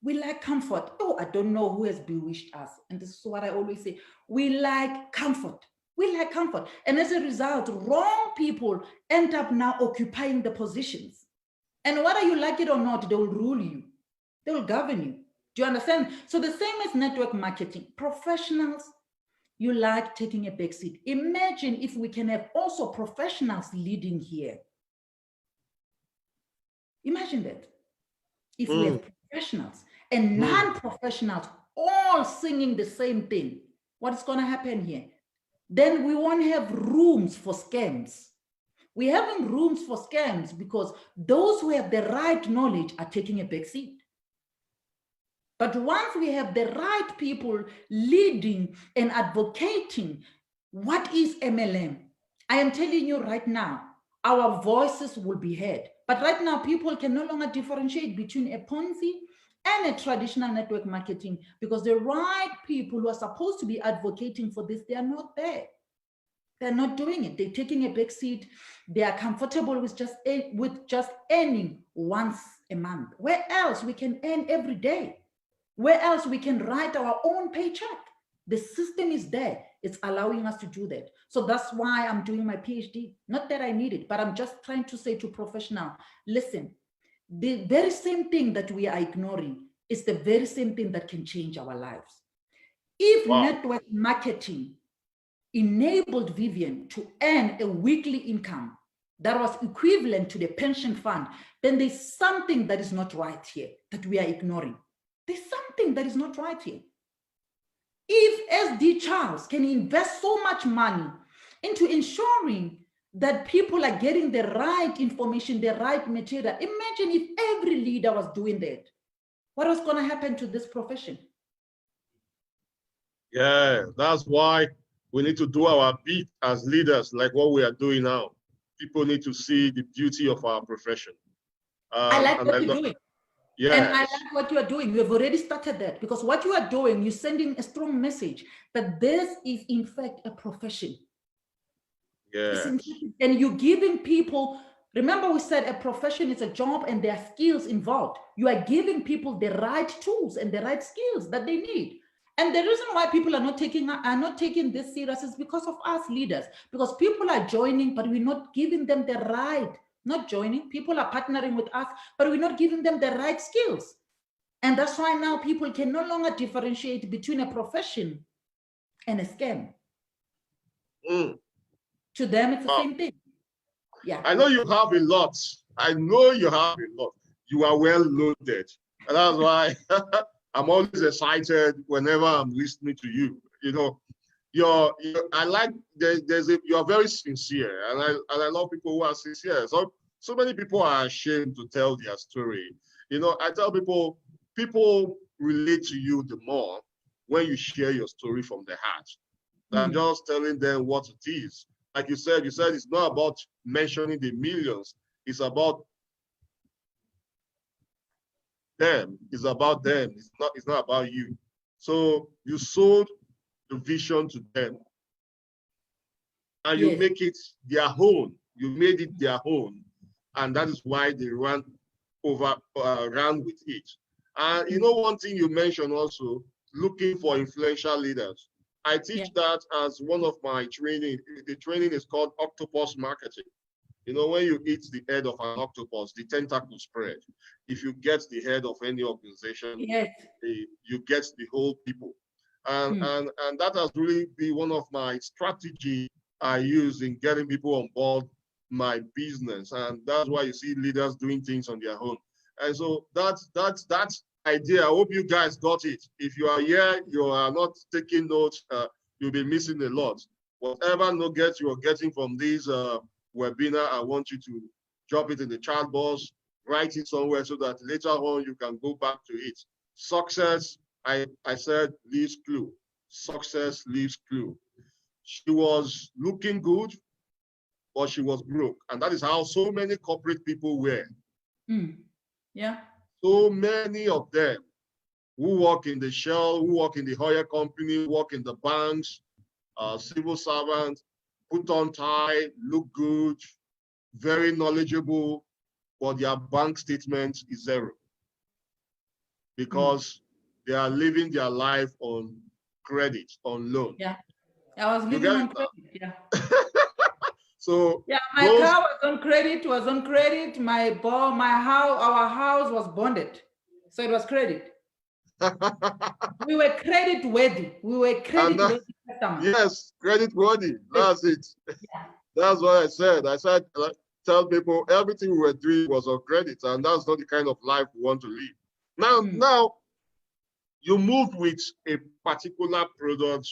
We like comfort. Oh, I don't know who has bewitched us. And this is what I always say. We like comfort. We like comfort. And as a result, wrong people end up now occupying the positions. And whether you like it or not, they will rule you. They will govern you. Do you understand? So the same as network marketing. Professionals, you like taking a backseat. Imagine if we can have also professionals leading here. Imagine that. If we have professionals and non-professionals all singing the same thing, what's going to happen here? Then we won't have rooms for scams. We're having rooms for scams because those who have the right knowledge are taking a back seat. But once we have the right people leading and advocating, what is MLM? I am telling you right now, our voices will be heard. But right now, people can no longer differentiate between a Ponzi and a traditional network marketing because the right people who are supposed to be advocating for this, they are not there. They're not doing it. They're taking a back seat. They are comfortable with just earning once a month. Where else we can earn every day? Where else we can write our own paycheck? The system is there. It's allowing us to do that. So that's why I'm doing my PhD. Not that I need it, but I'm just trying to say to professionals, listen, the very same thing that we are ignoring is the very same thing that can change our lives. If network marketing enabled Vivian to earn a weekly income that was equivalent to the pension fund, then there's something that is not right here that we are ignoring. There's something that is not right here. If SD Charles can invest so much money into ensuring that people are getting the right information, the right material, imagine if every leader was doing that. What was going to happen to this profession? Yeah, that's why we need to do our bit as leaders, like what we are doing now. People need to see the beauty of our profession. I like what you're doing. Yes. And I like what you are doing. You have already started that because what you are doing, you're sending a strong message that this is in fact a profession. Yes. And you're giving people, remember we said a profession is a job and there are skills involved. You are giving people the right tools and the right skills that they need. And the reason why people are not taking this serious is because of us leaders, because people are joining, but we're not giving them the right, not joining, people are partnering with us, but we're not giving them the right skills. And that's why now people can no longer differentiate between a profession and a scam. To them, it's the same thing. Yeah. I know you have a lot. I know you have a lot. You are well loaded. And that's why I'm always excited whenever I'm listening to you. You know, I like you're very sincere, and I love people who are sincere. So many people are ashamed to tell their story. You know, I tell people relate to you the more when you share your story from the heart than just telling them what it is. Like you said it's not about mentioning the millions. It's about them. It's about them. It's not about you. So you sold the vision to them and you make it their own. You made it their own. And that is why they ran with it. And you know, one thing you mentioned also, looking for influential leaders. I teach that as one of my training. The training is called octopus marketing. You know, when you eat the head of an octopus, the tentacle spread. If you get the head of any organization, you get the whole people. And that has really been one of my strategies I use in getting people on board my business. And that's why you see leaders doing things on their own. And so that's idea. I hope you guys got it. If you are here, you are not taking notes, you'll be missing a lot. Whatever nuggets you are getting from this webinar, I want you to drop it in the chat box, write it somewhere so that later on you can go back to it. Success, I said, leaves clue. Success leaves clue. She was looking good, but she was broke. And that is how so many corporate people were. Yeah. So many of them who work in the Shell, who work in the oil company, work in the banks, civil servants, put on tie, look good, very knowledgeable, but their bank statement is zero. because they are living their life on credit, on loan. Yeah, I was living on credit. Yeah. So yeah, my car was on credit. My house, our house was bonded, so it was credit. We were credit worthy. We were credit worthy customers. Yes, credit worthy. That's it. Yeah. That's what I said. I said, tell people everything we were doing was on credit, and that's not the kind of life we want to live. Now you moved with a particular product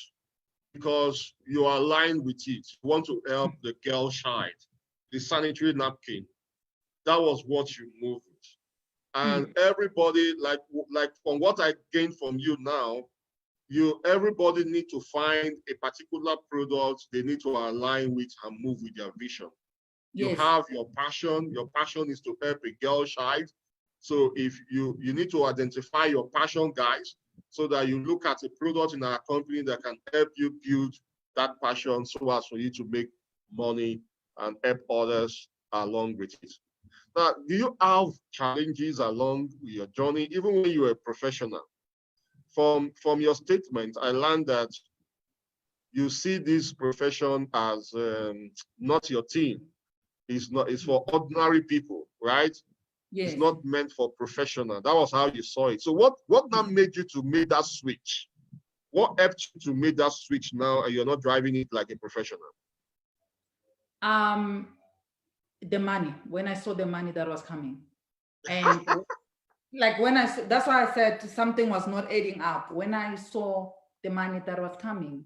because you are aligned with it. You want to help the girl child, the sanitary napkin. That was what you moved with. And everybody, like from what I gained from you now, everybody need to find a particular product they need to align with and move with their vision. Yes. You have your passion. Your passion is to help a girl child. So if you need to identify your passion, guys, so that you look at a product in our company that can help you build that passion so as for you to make money and help others along with it. Now, do you have challenges along your journey, even when you were a professional? From your statement, I learned that you see this profession as not your team. It's for ordinary people, right? Yes. It's not meant for professional. That was how you saw it. So what now made you to make that switch? What helped you to make that switch now and you're not driving it like a professional? The money. When I saw the money that was coming. And like that's why I said something was not adding up. When I saw the money that was coming,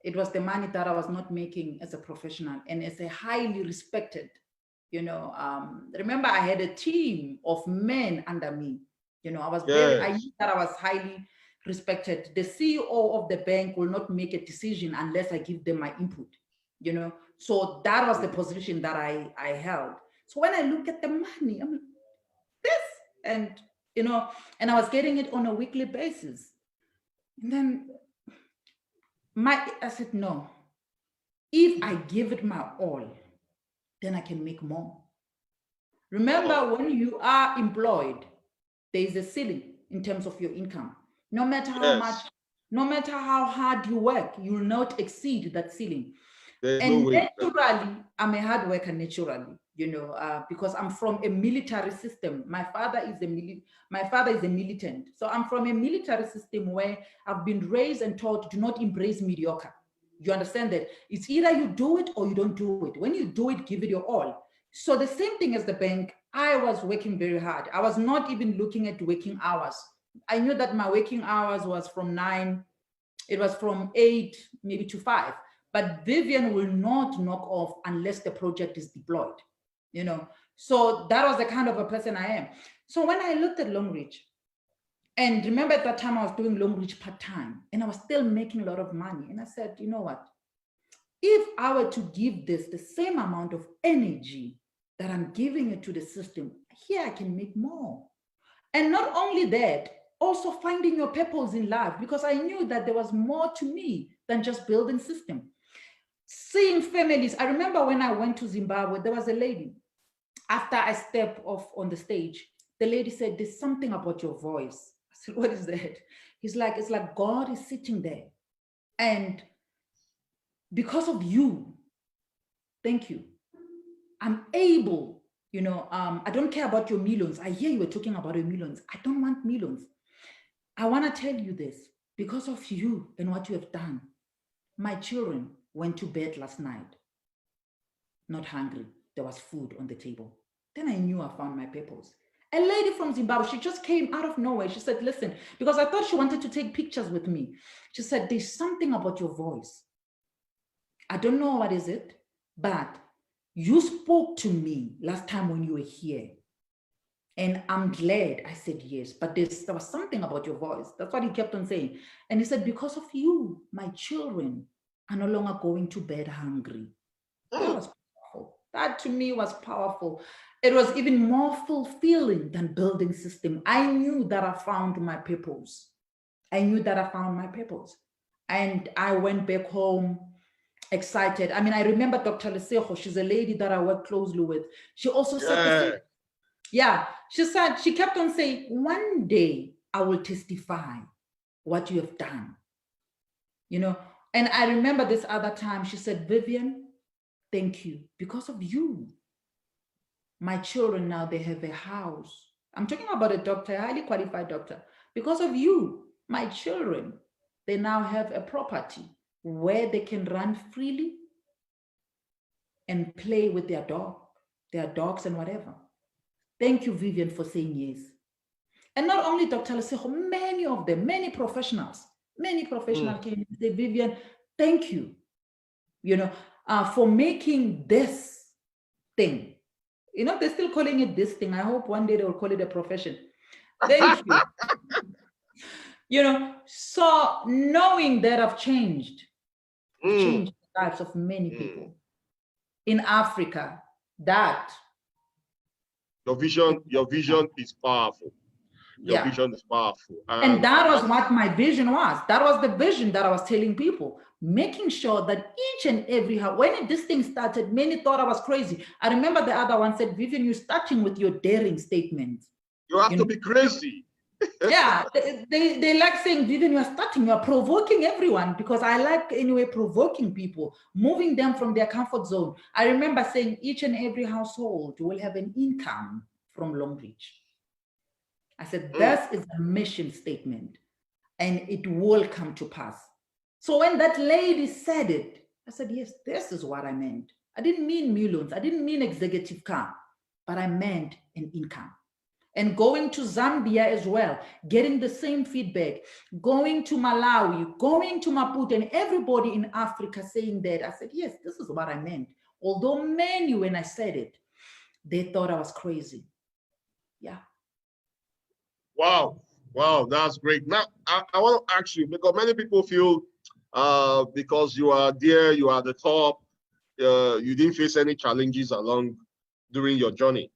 it was the money that I was not making as a professional and as a highly respected, remember I had a team of men under me. I was I knew that I was highly respected. The CEO of the bank will not make a decision unless I give them my input, So that was the position that I held. So when I look at the money, I'm like, this, and and I was getting it on a weekly basis. And then I said, no, if I give it my all, then I can make more. Remember, when you are employed, there is a ceiling in terms of your income. No matter how much, no matter how hard you work, you will not exceed that ceiling. And naturally, I'm a hard worker naturally, because I'm from a military system. My father is a militant. So I'm from a military system where I've been raised and taught, do not embrace mediocre. You understand that? It's either you do it or you don't do it. When you do it, give it your all. So the same thing as the bank, I was working very hard. I was not even looking at working hours. I knew that my working hours was from 9, it was from 8, maybe to 5. But Vivian will not knock off unless the project is deployed, So that was the kind of a person I am. So when I looked at Longrich, and remember at that time I was doing Longrich part-time and I was still making a lot of money. And I said, you know what? If I were to give this the same amount of energy that I'm giving it to the system, here I can make more. And not only that, also finding your purpose in life, because I knew that there was more to me than just building system. Seeing families. I remember when I went to Zimbabwe, there was a lady, after I stepped off on the stage, the lady said, there's something about your voice. I said, what is that? It's like God is sitting there. And because of you, thank you, I'm able, I don't care about your millions. I hear you were talking about your millions. I don't want millions. I want to tell you this, because of you and what you have done, my children went to bed last night, not hungry. There was food on the table. Then I knew I found my purpose. A lady from Zimbabwe, she just came out of nowhere. She said, listen, because I thought she wanted to take pictures with me. She said, there's something about your voice. I don't know what is it, but you spoke to me last time when you were here. And I'm glad. I said, yes, but there was something about your voice. That's what he kept on saying. And he said, because of you, my children are no longer going to bed hungry. That was powerful. That to me was powerful. It was even more fulfilling than building system. I knew that I found my purpose. And I went back home excited. I mean, I remember Dr. Lesejo, she's a lady that I work closely with. She also said the same. Yeah, she kept on saying, one day I will testify what you have done. You know, and I remember this other time she said, Vivian, thank you. Because of you, my children now, they have a house. I'm talking about a doctor, a highly qualified doctor. Because of you, my children, they now have a property where they can run freely and play with their dogs and whatever. Thank you, Vivian, for saying yes. And not only Dr. Lesego, many of them, many professionals came and said, Vivian, thank you, you know, for making this thing. You know, they're still calling it this thing. I hope one day they will call it a profession. Thank you. You know, so knowing that I've changed the lives of many people in Africa, that your vision is powerful. Your vision is powerful. And that was what my vision was. That was the vision that I was telling people, making sure that each and every house, when this thing started, many thought I was crazy. I remember the other one said, Vivian, you're starting with your daring statement. You have to be crazy. Yeah, they like saying, Vivian, you're starting, you're provoking everyone, because I like anyway provoking people, moving them from their comfort zone. I remember saying each and every household will have an income from Longrich. I said, this is a mission statement and it will come to pass. So when that lady said it, I said, yes, this is what I meant. I didn't mean millions. I didn't mean executive car, but I meant an income. And going to Zambia as well, getting the same feedback, going to Malawi, going to Maputo, and everybody in Africa saying that, I said, yes, this is what I meant. Although many, when I said it, they thought I was crazy. Yeah. Wow, that's great. Now, I want to ask you, because many people feel because you are there, you are at the top, you didn't face any challenges along during your journey.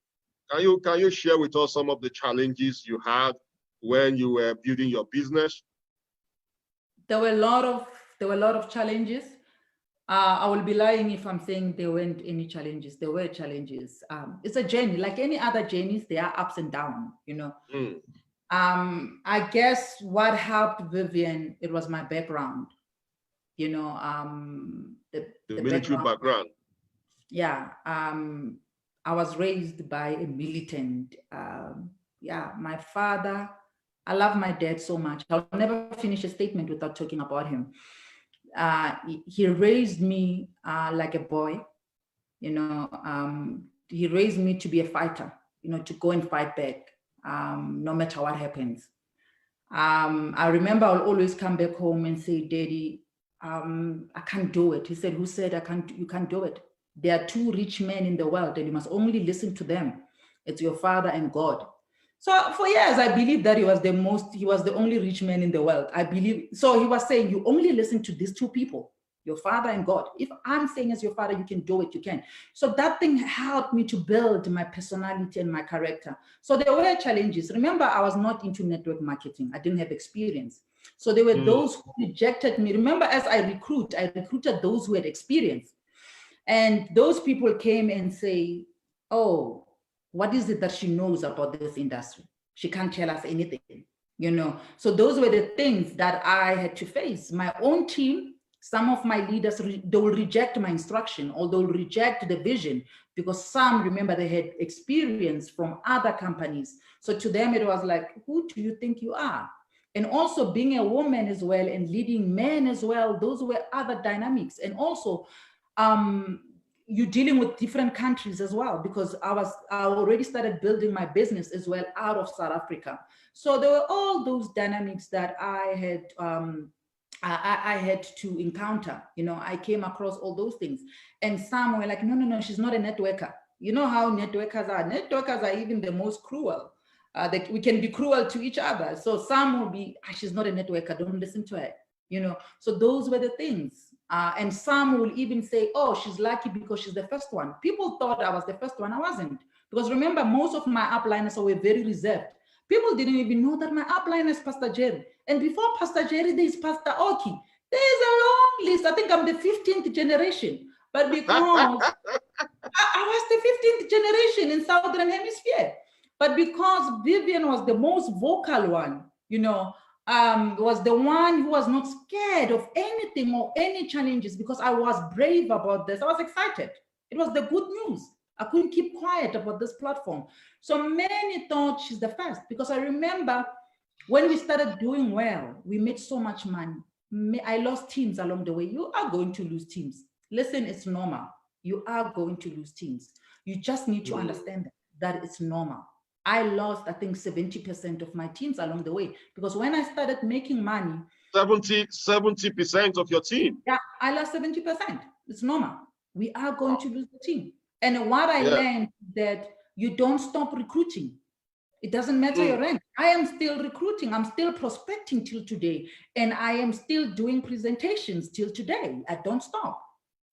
Can you share with us some of the challenges you had when you were building your business? There were a lot of challenges. I will be lying if I'm saying there weren't any challenges. There were challenges. It's a journey, like any other journeys. There are ups and downs. You know. I guess what helped Vivian, it was my background. You know, the military background. Yeah. I was raised by a militant. Yeah, my father, I love my dad so much. I'll never finish a statement without talking about him. He raised me like a boy, you know. He raised me to be a fighter, you know, to go and fight back, no matter what happens. I remember I'll always come back home and say, Daddy, I can't do it. He said, who said you can't do it? There are two rich men in the world and you must only listen to them. It's your father and God. So for years, I believed that he was the only rich man in the world. I believe, so he was saying, you only listen to these two people, your father and God. If I'm saying as your father, you can do it, you can. So that thing helped me to build my personality and my character. So there were challenges. Remember, I was not into network marketing. I didn't have experience. So there were those who rejected me. Remember, as I recruited those who had experience. And those people came and say, oh, what is it that she knows about this industry? She can't tell us anything, you know? So those were the things that I had to face. My own team, some of my leaders, they will reject my instruction, or they'll reject the vision, because some, remember, they had experience from other companies. So to them, it was like, who do you think you are? And also being a woman as well and leading men as well, those were other dynamics. And also, you're dealing with different countries as well, because I already started building my business as well out of South Africa. So there were all those dynamics that I had to encounter. You know, I came across all those things, and some were like, no, she's not a networker. You know how networkers are. Networkers are even the most cruel. That we can be cruel to each other. So some will be, she's not a networker, don't listen to her. You know, so those were the things. And some will even say, oh, she's lucky because she's the first one. People thought I was the first one. I wasn't. Because remember, most of my upliners were very reserved. People didn't even know that my upliner is Pastor Jerry. And before Pastor Jerry, there's Pastor Oki. There's a long list. I think I'm the 15th generation. But because I was the 15th generation in Southern Hemisphere. But because Vivian was the most vocal one, was the one who was not scared of anything or any challenges because I was brave about this. I was excited. It was the good news. I couldn't keep quiet about this platform. So many thought she's the first because I remember when we started doing well, we made so much money. I lost teams along the way. You are going to lose teams. Listen, it's normal. You are going to lose teams. You just need to understand that it's normal. I lost, I think, 70% of my teams along the way because when I started making money, 70% of your team. Yeah, I lost 70%. It's normal. We are going to lose the team. And what I learned that you don't stop recruiting. It doesn't matter your rank. I am still recruiting. I'm still prospecting till today. And I am still doing presentations till today. I don't stop.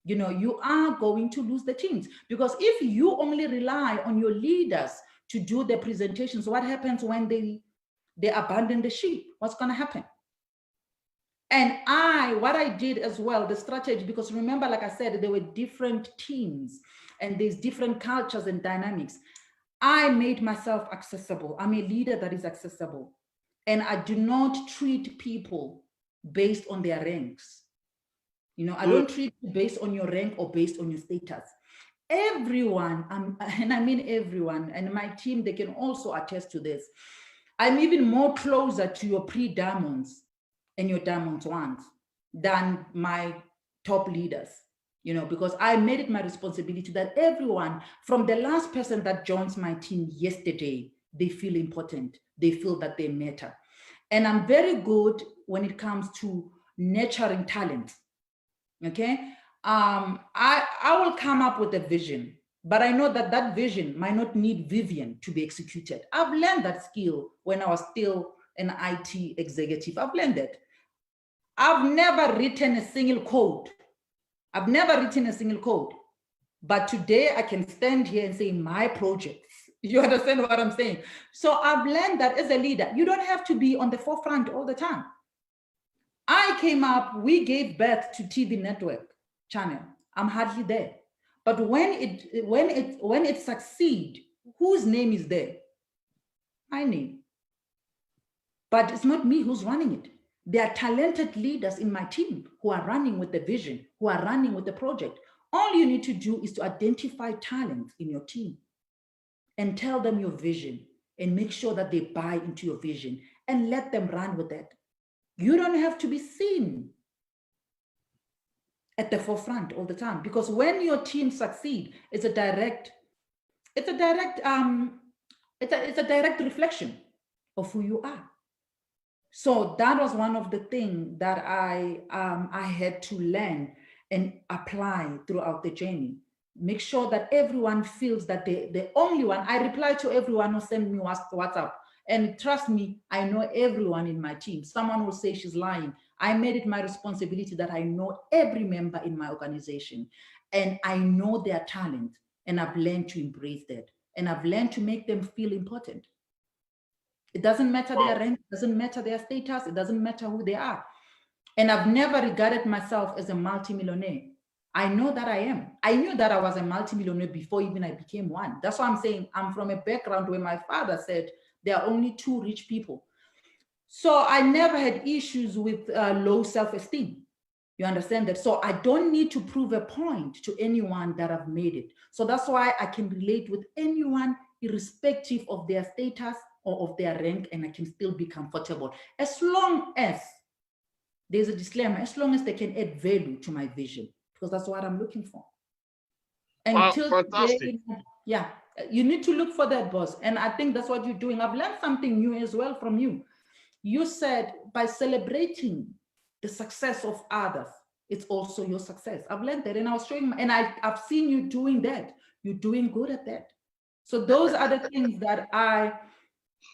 You are going to lose the teams because if you only rely on your leaders to do the presentations, what happens when they abandon the sheep? What's going to happen? And what I did as well, the strategy, because remember, like I said, there were different teams and there's different cultures and dynamics. I made myself accessible. I'm a leader that is accessible. And I do not treat people based on their ranks. I don't treat you based on your rank or based on your status. Everyone, and I mean everyone, and my team, they can also attest to this. I'm even more closer to your pre-diamonds and your diamond ones than my top leaders, because I made it my responsibility that everyone from the last person that joins my team yesterday, they feel important. They feel that they matter. And I'm very good when it comes to nurturing talent. Okay. I will come up with a vision, but I know that vision might not need Vivian to be executed. I've learned that skill when I was still an IT executive. I've learned it. I've never written a single code. But today I can stand here and say my projects. You understand what I'm saying? So I've learned that as a leader, you don't have to be on the forefront all the time. We gave birth to TV network channel. I'm hardly there. But when it succeeds, whose name is there? My name. But it's not me who's running it. There are talented leaders in my team who are running with the vision, who are running with the project. All you need to do is to identify talent in your team and tell them your vision and make sure that they buy into your vision and let them run with it. You don't have to be seen at the forefront all the time because when your team succeed, it's a direct reflection of who you are. So that was one of the things that I had to learn and apply throughout the journey. Make sure that everyone feels that the only one. I reply to everyone who send me WhatsApp. And trust me, I know everyone in my team. Someone will say she's lying. I made it my responsibility that I know every member in my organization and I know their talent and I've learned to embrace that and I've learned to make them feel important. It doesn't matter their rank, it doesn't matter their status, it doesn't matter who they are. And I've never regarded myself as a multimillionaire. I know that I am. I knew that I was a multimillionaire before even I became one. That's why I'm saying I'm from a background where my father said there are only 2 rich people. So I never had issues with low self-esteem. You understand that? So I don't need to prove a point to anyone that I've made it. So that's why I can relate with anyone irrespective of their status or of their rank, and I can still be comfortable. As long as there's a disclaimer, as long as they can add value to my vision, because that's what I'm looking for. Until fantastic. Today, you need to look for that, boss. And I think that's what you're doing. I've learned something new as well from you. You said by celebrating the success of others, it's also your success. I've learned that, and I was showing, and I've seen you doing that. You're doing good at that. So those are the things that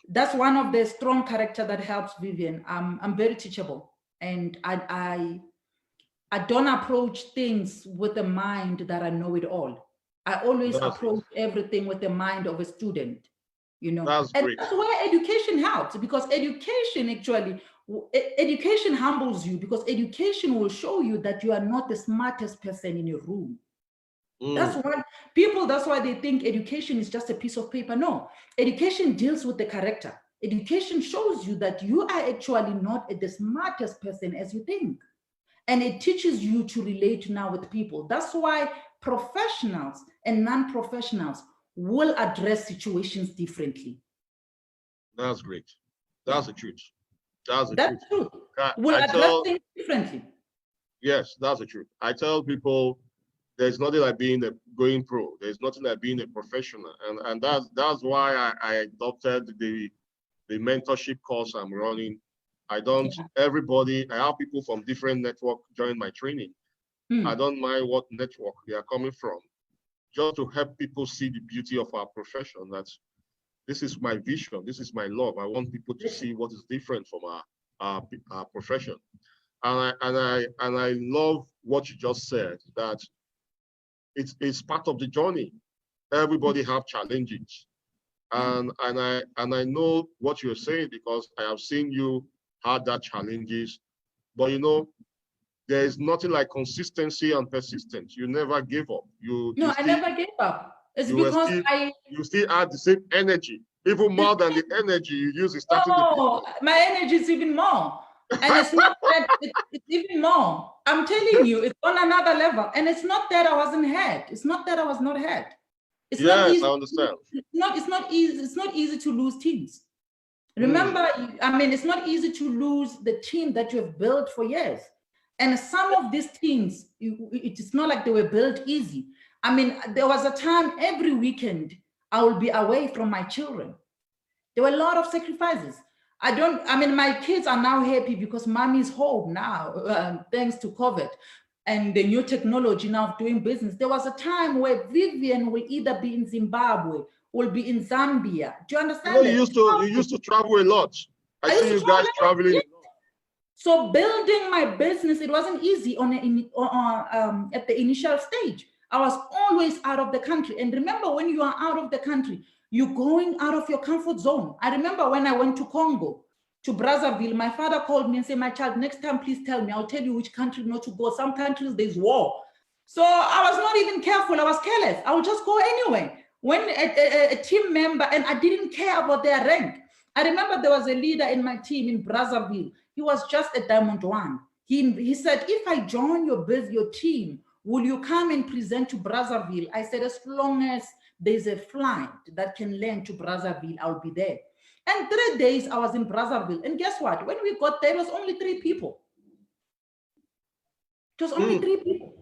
that's one of the strong character that helps Vivian. I'm very teachable, and I don't approach things with the mind that I know it all. I always approach everything with the mind of a student, That's and great. that's where education helps, because education humbles you, because education will show you that you are not the smartest person in your room. That's why they think education is just a piece of paper. No, education deals with the character. Education shows you that you are actually not the smartest person as you think. And it teaches you to relate now with people. That's why professionals and non-professionals will address situations differently. That's great. That's the truth. That's the That's truth. true. I We'll address tell, things differently. yes, that's the truth. I tell people there's nothing like being going pro. There's nothing like being a professional. And that's why I adopted the mentorship course I'm running. I don't, everybody, I have people from different network join my training. I don't mind what network they are coming from, just to help people see the beauty of our profession. That this is my vision, this is my love. I want people to see what is different from our profession. And I love what you just said, that it's part of the journey. Everybody have challenges. And I know what you're saying, because I have seen you had that challenges. But you know, there is nothing like consistency and persistence. You never gave up. I never gave up. It's because you still had the same energy, even more than the energy you use in starting the business. My energy is even more. And it's not that, it's even more. I'm telling you, it's on another level. And it's not that I wasn't hurt. It's not that I was not hurt. It's not easy. I understand. It's not easy. It's not easy to lose teams. Remember, I mean, it's not easy to lose the team that you have built for years. And some of these teams, it's not like they were built easy. I mean, there was a time every weekend I will be away from my children. There were a lot of sacrifices. My kids are now happy because mommy's home now, thanks to COVID and the new technology now of doing business. There was a time where Vivian will either be in Zimbabwe, will be in Zambia. Do you understand? You used to travel a lot. I see you guys traveling a lot. So building my business, it wasn't easy at the initial stage. I was always out of the country. And remember, when you are out of the country, you're going out of your comfort zone. I remember when I went to Congo, to Brazzaville, my father called me and said, my child, next time, please tell me. I'll tell you which country not to go. Some countries, there's war. So I was not even careful. I was careless. I would just go anyway. When a team member, and I didn't care about their rank. I remember there was a leader in my team in Brazzaville. He was just a Diamond 1. He said, if I join your team, will you come and present to Brazzaville? I said, as long as there's a flight that can land to Brazzaville, I'll be there. And 3 days I was in Brazzaville. And guess what? When we got there, it was only 3 people. It was only 3 people.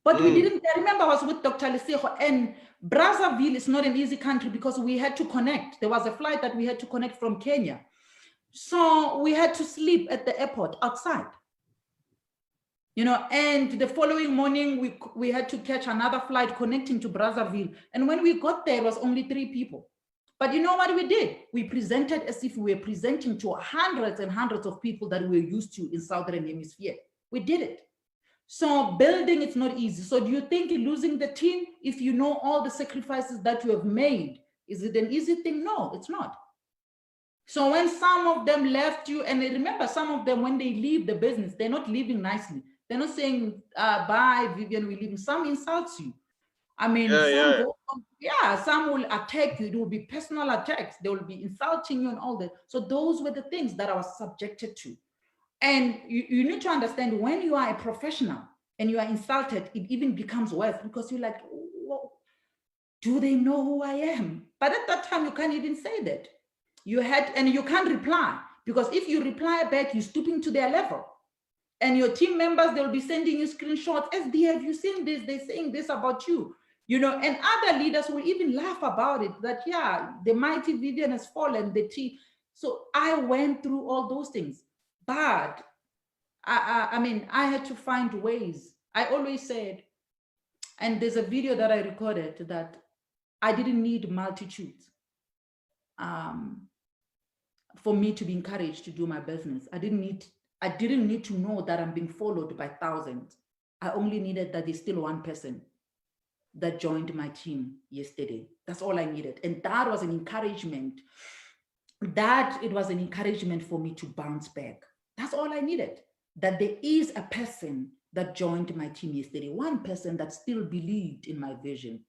But we didn't, I remember I was with Dr. Lesego, and Brazzaville is not an easy country because we had to connect. There was a flight that we had to connect from Kenya. So we had to sleep at the airport outside. You know, and the following morning, we had to catch another flight connecting to Brazzaville. And when we got there, it was only 3 people. But you know what we did? We presented as if we were presenting to hundreds and hundreds of people that we were used to in Southern Hemisphere. We did it. So building, it's not easy. So do you think losing the team, if you know all the sacrifices that you have made, is it an easy thing? No, it's not. So when some of them left you, and remember, some of them, when they leave the business, they're not leaving nicely. They're not saying, bye, Vivian, we're leaving. Some insults you. I mean, some will attack you. It will be personal attacks. They will be insulting you and all that. So those were the things that I was subjected to. And you need to understand, when you are a professional and you are insulted, it even becomes worse because you're like, well, do they know who I am? But at that time, you can't even say that. And you can't reply, because if you reply back, you're stooping to their level. And your team members, they'll be sending you screenshots. SD, have you seen this? They're saying this about you. You know, and other leaders will even laugh about it, that, yeah, the mighty Vivian has fallen, the team. So I went through all those things. But I mean, I had to find ways. I always said, and there's a video that I recorded, that I didn't need multitudes for me to be encouraged to do my business. I didn't need to know that I'm being followed by thousands. I only needed that there's still one person that joined my team yesterday. That's all I needed. And that was an encouragement. It was an encouragement for me to bounce back. That's all I needed. That there is a person that joined my team yesterday, one person that still believed in my vision.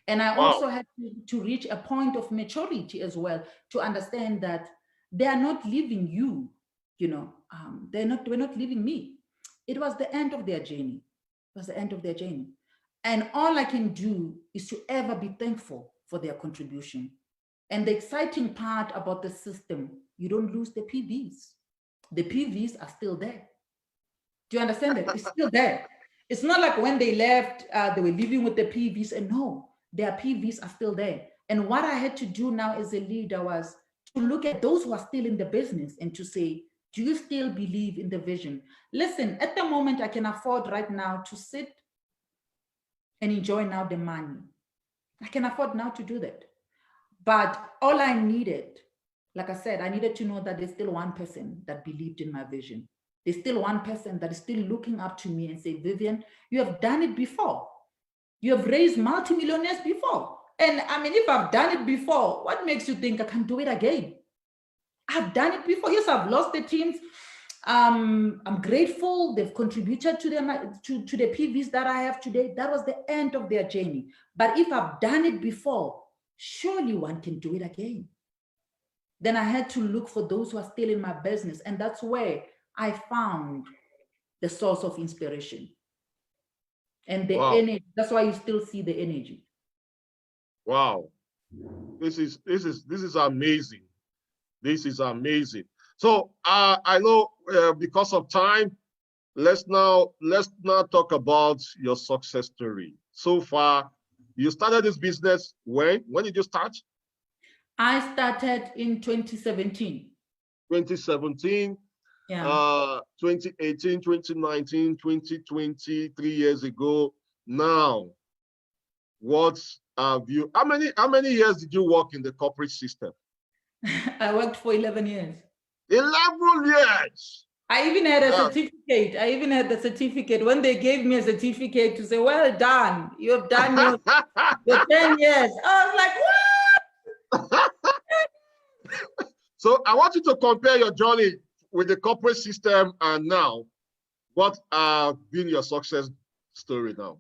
And I also had to reach a point of maturity as well, to understand that They are not leaving you, we're not leaving me. It was the end of their journey. It was the end of their journey. And all I can do is to ever be thankful for their contribution. And the exciting part about the system, you don't lose the PVs. The PVs are still there. Do you understand that? It's still there. It's not like when they left, they were living with the PVs, and no, their PVs are still there. And what I had to do now as a leader was to look at those who are still in the business and to say, do you still believe in the vision? Listen, at the moment, I can afford right now to sit and enjoy now the money. I can afford now to do that. But all I needed, like I said, I needed to know that there's still one person that believed in my vision. There's still one person that is still looking up to me and say, Vivian, you have done it before. You have raised multimillionaires before. And I mean, if I've done it before, what makes you think I can do it again? I've done it before. Yes, I've lost the teams. I'm grateful. They've contributed to to the PVs that I have today. That was the end of their journey. But if I've done it before, surely one can do it again. Then I had to look for those who are still in my business. And that's where I found the source of inspiration and the energy. That's why you still see the energy. Wow. This is amazing. This is amazing. So I know because of time, let's now talk about your success story. So far, you started this business when? When did you start? I started in 2017. 2017. Yeah. 2018, 2019, 2020, 3 years ago. Now, what have you? How many years did you work in the corporate system? I worked for 11 years. 11 years. I even had a certificate. I even had the certificate when they gave me a certificate to say, well done, you have done your 10 years. I was like, what? So I want you to compare your journey with the corporate system and now. What have been your success story now?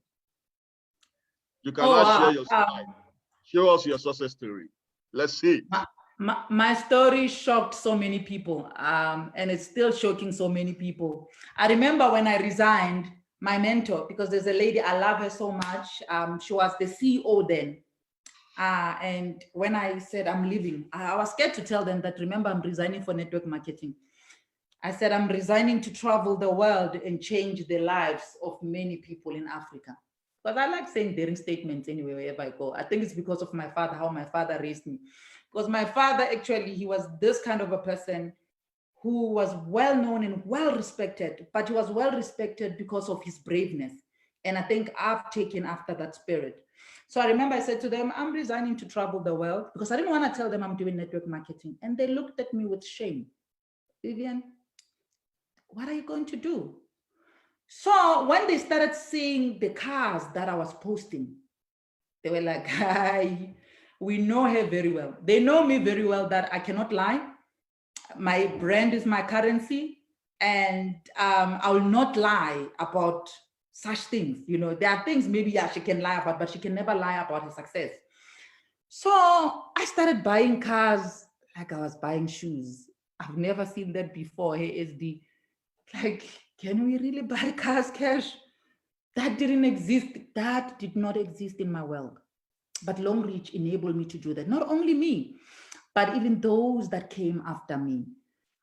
You cannot share your story. Show us your success story. Let's see. My story shocked so many people, and it's still shocking so many people. I remember when I resigned, my mentor, because there's a lady, I love her so much. She was the CEO then. And when I said I'm leaving, I was scared to tell them that, remember, I'm resigning for network marketing. I said, I'm resigning to travel the world and change the lives of many people in Africa. Because I like saying daring statements anyway, wherever I go. I think it's because of my father, how my father raised me. Because my father, actually, he was this kind of a person who was well known and well respected, but he was well respected because of his braveness. And I think I've taken after that spirit. So I remember I said to them, I'm resigning to travel the world, because I didn't want to tell them I'm doing network marketing. And they looked at me with shame. Vivian, what are you going to do? So when they started seeing the cars that I was posting, they were like, hi, we know her very well. They know me very well that I cannot lie. My brand is my currency, and I will not lie about such things. You know, there are things maybe she can lie about, but she can never lie about her success. So I started buying cars like I was buying shoes. I've never seen that before. Hey, SD, like, can we really buy cars cash? That didn't exist. That did not exist in my world. But Longrich enabled me to do that. Not only me, but even those that came after me.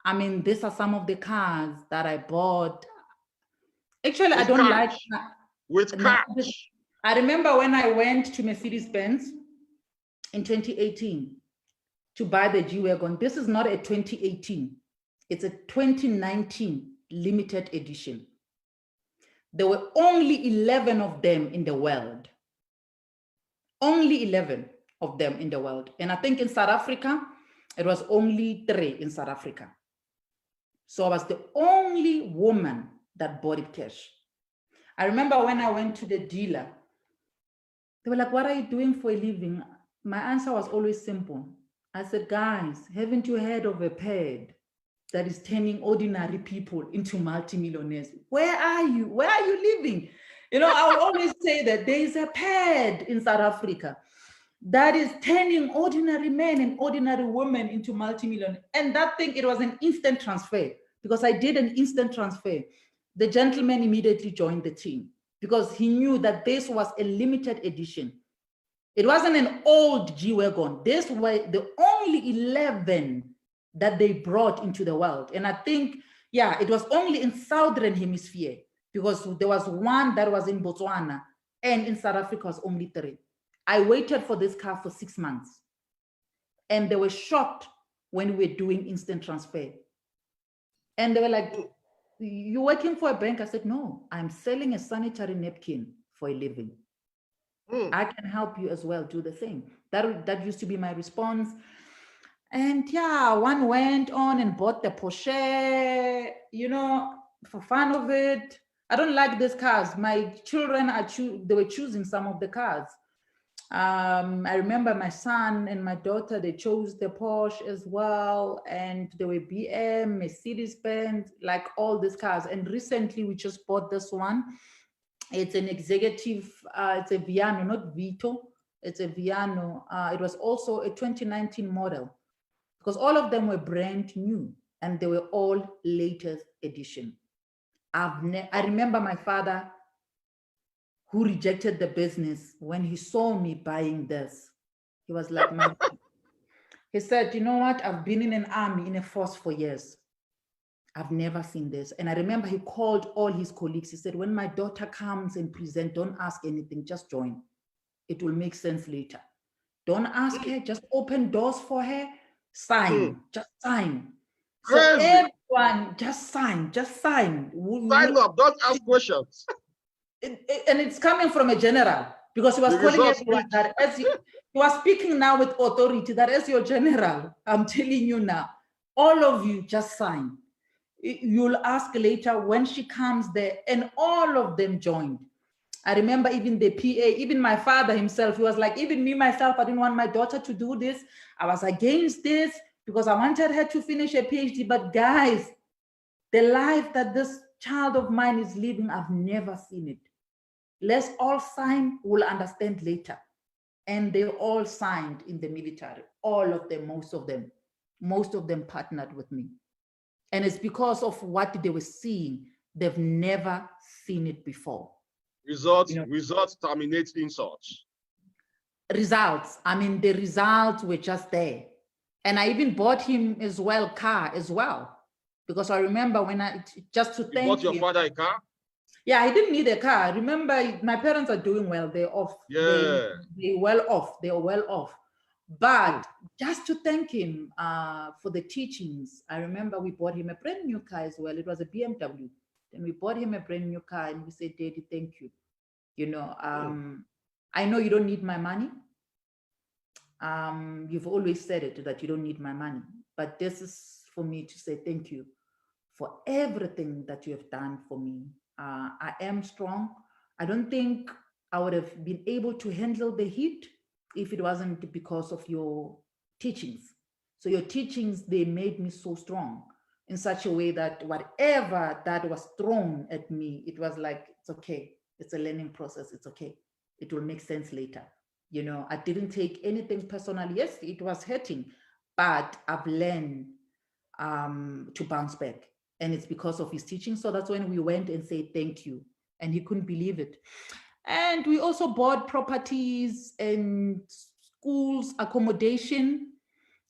I mean, these are some of the cars that I bought. Actually, with I don't cash. Like with cash. I remember when I went to Mercedes-Benz in 2018 to buy the G-Wagon. This is not a 2018. It's a 2019 limited edition. There were only 11 of them in the world. Only 11 of them in the world. And I think in South Africa, it was only 3 in South Africa. So I was the only woman that bought it cash. I remember when I went to the dealer, they were like, what are you doing for a living? My answer was always simple. I said, guys, haven't you heard of a pad that is turning ordinary people into multimillionaires? Where are you? Where are you living? You know, I will always say that there is a pad in South Africa that is turning ordinary men and ordinary women into multi-million. And that thing, it was an instant transfer because I did an instant transfer. The gentleman immediately joined the team because he knew that this was a limited edition. It wasn't an old G-Wagon. This were the only 11 that they brought into the world. And I think, yeah, it was only in Southern Hemisphere because there was one that was in Botswana and in South Africa was only 3. I waited for this car for 6 months and they were shocked when we were doing instant transfer. And they were like, "You working for a bank?" I said, "No, I'm selling a sanitary napkin for a living. I can help you as well, do the same." That used to be my response. And yeah, one went on and bought the Porsche, you know, for fun of it. I don't like these cars. My children they were choosing some of the cars. I remember my son and my daughter, they chose the Porsche as well. And there were BM, Mercedes-Benz, like all these cars. And recently we just bought this one. It's an executive, it's a Viano, not Vito. It's a Viano. It was also a 2019 model because all of them were brand new and they were all latest edition. I remember my father who rejected the business when he saw me buying this. He was like, he said, "You know what? I've been in an army, in a force for years. I've never seen this." And I remember he called all his colleagues. He said, "When my daughter comes and present, don't ask anything, just join. It will make sense later. Don't ask her, just open doors for her, sign, just sign." So everyone, just sign, just sign. Sign up, don't ask questions. And it's coming from a general because he was calling everyone that as he was speaking now with authority, that as your general, I'm telling you now, all of you just sign. You'll ask later when she comes there, and all of them joined. I remember even the PA, even my father himself, he was like, even me myself, I didn't want my daughter to do this. I was against this because I wanted her to finish a PhD. But guys, the life that this child of mine is living, I've never seen it. Let's all sign, we'll understand later. And they all signed in the military, all of them, most of them partnered with me. And it's because of what they were seeing. They've never seen it before. Results terminate insults. Results. I mean, the results were just there. And I even bought him as well, car as well. Because I remember when just to thank him. You bought your father a car? Yeah, I didn't need a car. Remember, my parents are doing well. They're off. Yeah. They're well off. They are well off. But just to thank him for the teachings, I remember we bought him a brand new car as well. It was a BMW. Then we bought him a brand new car and we said, "Daddy, thank you. You know, I know you don't need my money. You've always said it, that you don't need my money. But this is for me to say thank you for everything that you have done for me. I am strong. I don't think I would have been able to handle the heat if it wasn't because of your teachings. So your teachings, they made me so strong in such a way that whatever that was thrown at me, it was like, it's okay. It's a learning process. It's okay. It will make sense later. You know, I didn't take anything personally. Yes, it was hurting, but I've learned to bounce back. And it's because of his teaching. So that's when we went and said thank you. And he couldn't believe it. And we also bought properties and schools accommodation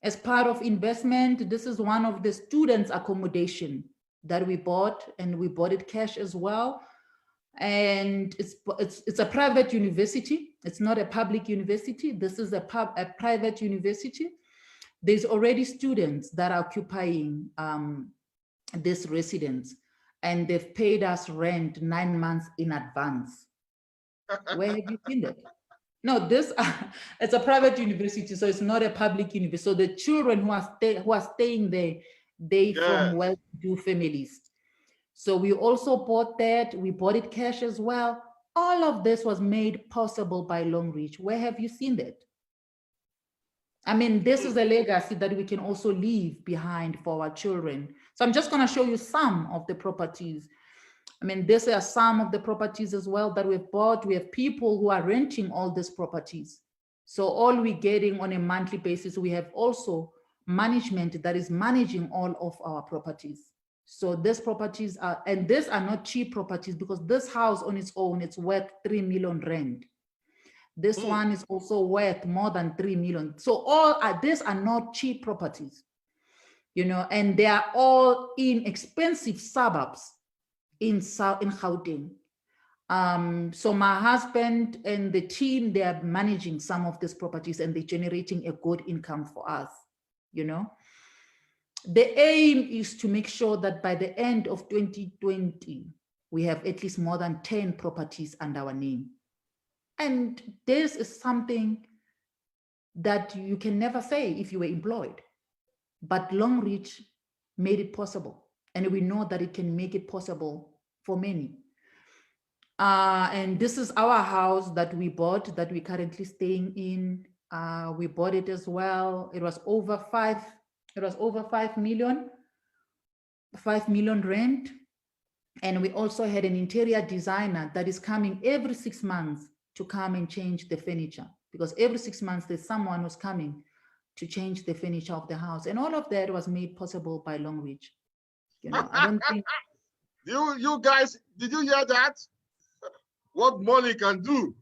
as part of investment. This is one of the students' accommodation that we bought, and we bought it cash as well. And it's a private university. It's not a public university. This is a private university. There's already students that are occupying this residence, and they've paid us rent 9 months in advance. Where have you seen that? No, it's a private university, so it's not a public university. So the children who are staying there, they from well-to-do families. So we also bought that. We bought it cash as well. All of this was made possible by Longrich. Where have you seen that? I mean, this is a legacy that we can also leave behind for our children. So I'm just going to show you some of the properties. I mean, these are some of the properties as well that we've bought. We have people who are renting all these properties. So all we're getting on a monthly basis, we have also management that is managing all of our properties. So these properties are, and these are not cheap properties, because this house on its own, it's worth 3 million rand. This one is also worth more than 3 million. So all these are not cheap properties, you know, and they are all in expensive suburbs in Gauteng. So my husband and the team, they are managing some of these properties, and they're generating a good income for us, you know. The aim is to make sure that by the end of 2020, we have at least more than 10 properties under our name. And this is something that you can never say if you were employed. But Longrich made it possible. And we know that it can make it possible for many. And this is our house that we bought, that we're currently staying in. We bought it as well. It was over 5 million rent. And we also had an interior designer that is coming every 6 months to come and change the furniture, because every 6 months there's someone who's coming to change the furniture of the house. And all of that was made possible by Longrich. You know, I don't think you guys, did you hear that? What money can do?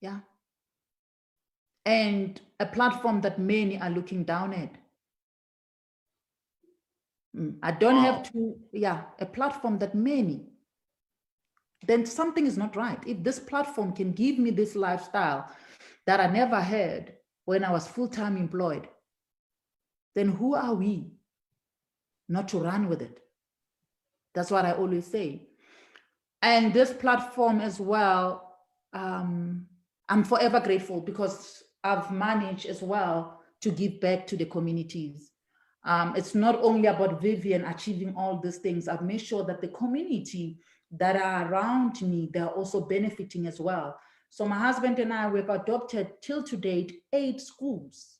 Yeah. And a platform that many are looking down at. I don't have to, a platform that many, then something is not right. If this platform can give me this lifestyle that I never had when I was full-time employed, then who are we not to run with it? That's what I always say. And this platform as well, I'm forever grateful, because I've managed as well to give back to the communities. It's not only about Vivian achieving all these things. I've made sure that the community that are around me, they're also benefiting as well. So my husband and I, we've adopted till to date 8 schools.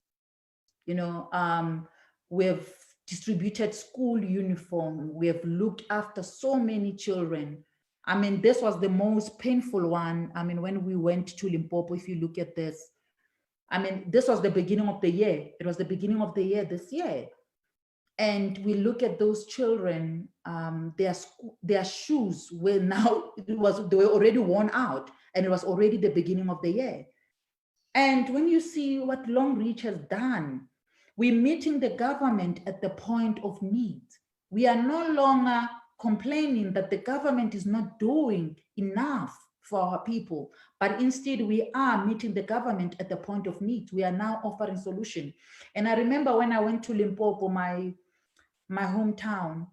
You know, we've distributed school uniform. We have looked after so many children. I mean, this was the most painful one. I mean, when we went to Limpopo, if you look at this, I mean, this was the beginning of the year. It was the beginning of the year this year. And we look at those children, their shoes were now, they were already worn out, and it was already the beginning of the year. And when you see what Longrich has done, we're meeting the government at the point of need. We are no longer complaining that the government is not doing enough for our people, but instead we are meeting the government at the point of need. We are now offering solution. And I remember when I went to Limpopo, my hometown,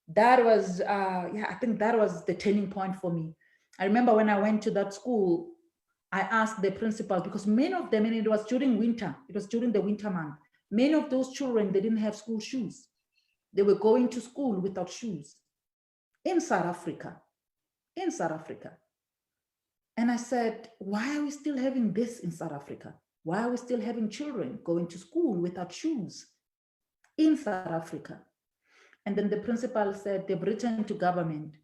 that was, I think that was the turning point for me. I remember when I went to that school, I asked the principal, because many of them, and it was during winter, it was during the winter month, many of those children, they didn't have school shoes. They were going to school without shoes in South Africa, And I said, why are we still having this in South Africa? Why are we still having children going to school without shoes in South Africa? And then the principal said, they've written to government.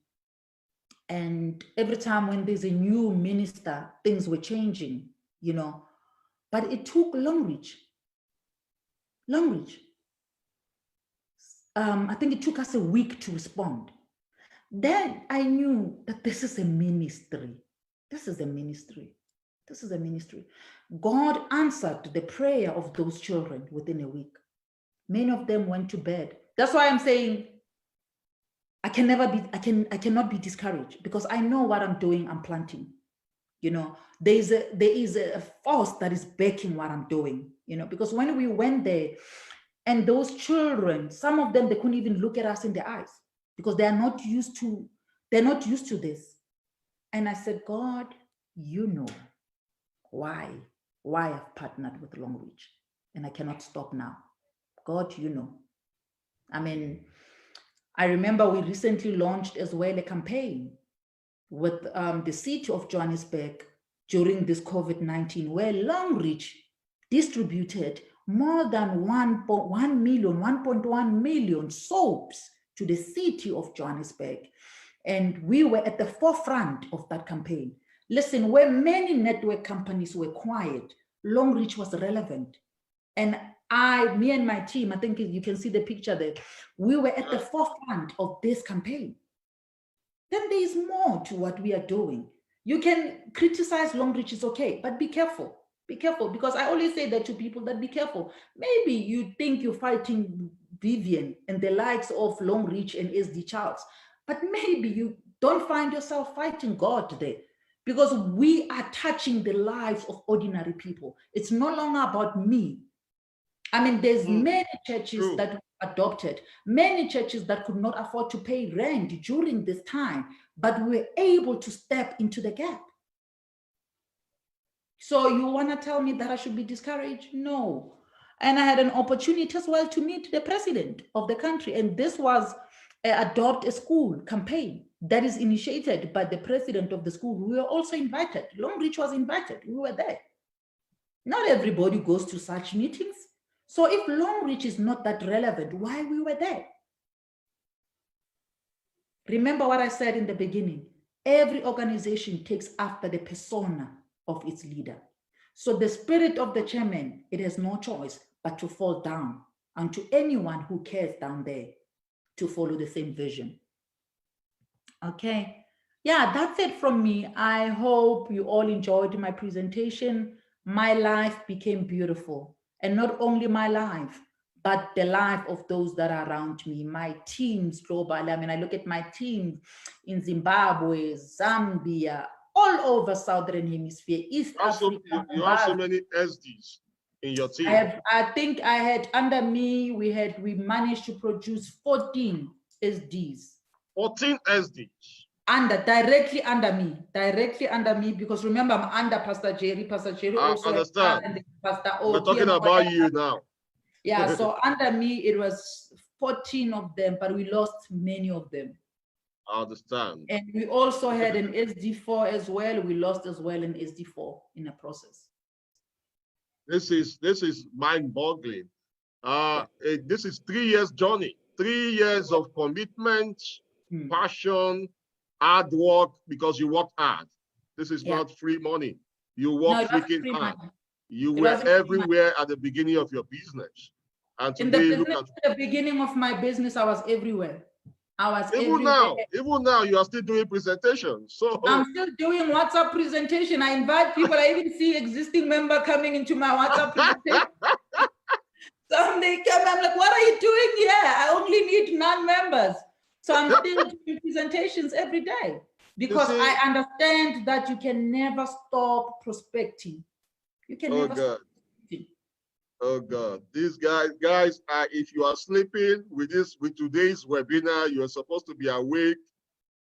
And every time when there's a new minister, things were changing, you know. But it took Longrich. I think it took us a week to respond. Then I knew that this is a ministry. This is a ministry. God answered the prayer of those children within a week. Many of them went to bed. That's why I'm saying I cannot be discouraged, because I know what I'm doing, I'm planting. You know, there is a force that is backing what I'm doing, you know, because when we went there, and those children, some of them, they couldn't even look at us in the eyes, because they're not used to this. And I said, God, you know why I've partnered with Longrich, and I cannot stop now. God, you know. I mean, I remember we recently launched as well a campaign with the city of Johannesburg during this COVID-19, where Longrich distributed more than 1.1 million soaps to the city of Johannesburg. And we were at the forefront of that campaign. Listen, where many network companies were quiet, Longrich was relevant. And me and my team, I think you can see the picture there, we were at the forefront of this campaign. Then there is more to what we are doing. You can criticize Longrich, is okay, but be careful. Be careful, because I always say that to people, that be careful. Maybe you think you're fighting Vivian and the likes of Longrich and SD Charles, but maybe you don't find yourself fighting God there, because we are touching the lives of ordinary people. It's no longer about me. I mean, there's many churches that adopted, many churches that could not afford to pay rent during this time, but we were able to step into the gap. So you want to tell me that I should be discouraged? No. And I had an opportunity as well to meet the president of the country. And this was Adopt a School campaign that is initiated by the president of the school. We were also invited. Longrich was invited. We were there. Not everybody goes to such meetings. So if Longrich is not that relevant, why we were there? Remember what I said in the beginning. Every organization takes after the persona of its leader. So the spirit of the chairman, it has no choice but to fall down, and to anyone who cares down there to follow the same vision. Okay. Yeah, that's it from me. I hope you all enjoyed my presentation. My life became beautiful. And not only my life, but the life of those that are around me, my teams globally. I mean, I look at my team in Zimbabwe, Zambia, all over Southern Hemisphere, East Africa. You have so many SDs in your team. I think I had under me, we managed to produce 14 SDs. 14 SDs. Directly under me, because remember, I'm under Pastor Jerry. Pastor Jerry also. I understand. And Pastor We're talking about you now. Yeah, so under me, it was 14 of them, but we lost many of them. I understand. And we also had an SD4 as well. We lost as well an SD4 in the process. This is mind-boggling. This is 3 years journey, 3 years of commitment, passion, hard work, because you worked hard. This is not free money. You worked freaking hard. You were everywhere at the beginning of your business. And today, at the beginning of my business, I was everywhere. Even now, you are still doing presentations. So I'm still doing WhatsApp presentation. I invite people. I even see existing member coming into my WhatsApp presentation. So they come, I'm like, what are you doing here? I only need non-members. So I'm still doing presentations every day, because I understand that you can never stop prospecting. You can never stop. Oh God, these guys, if you are sleeping with today's webinar, you are supposed to be awake.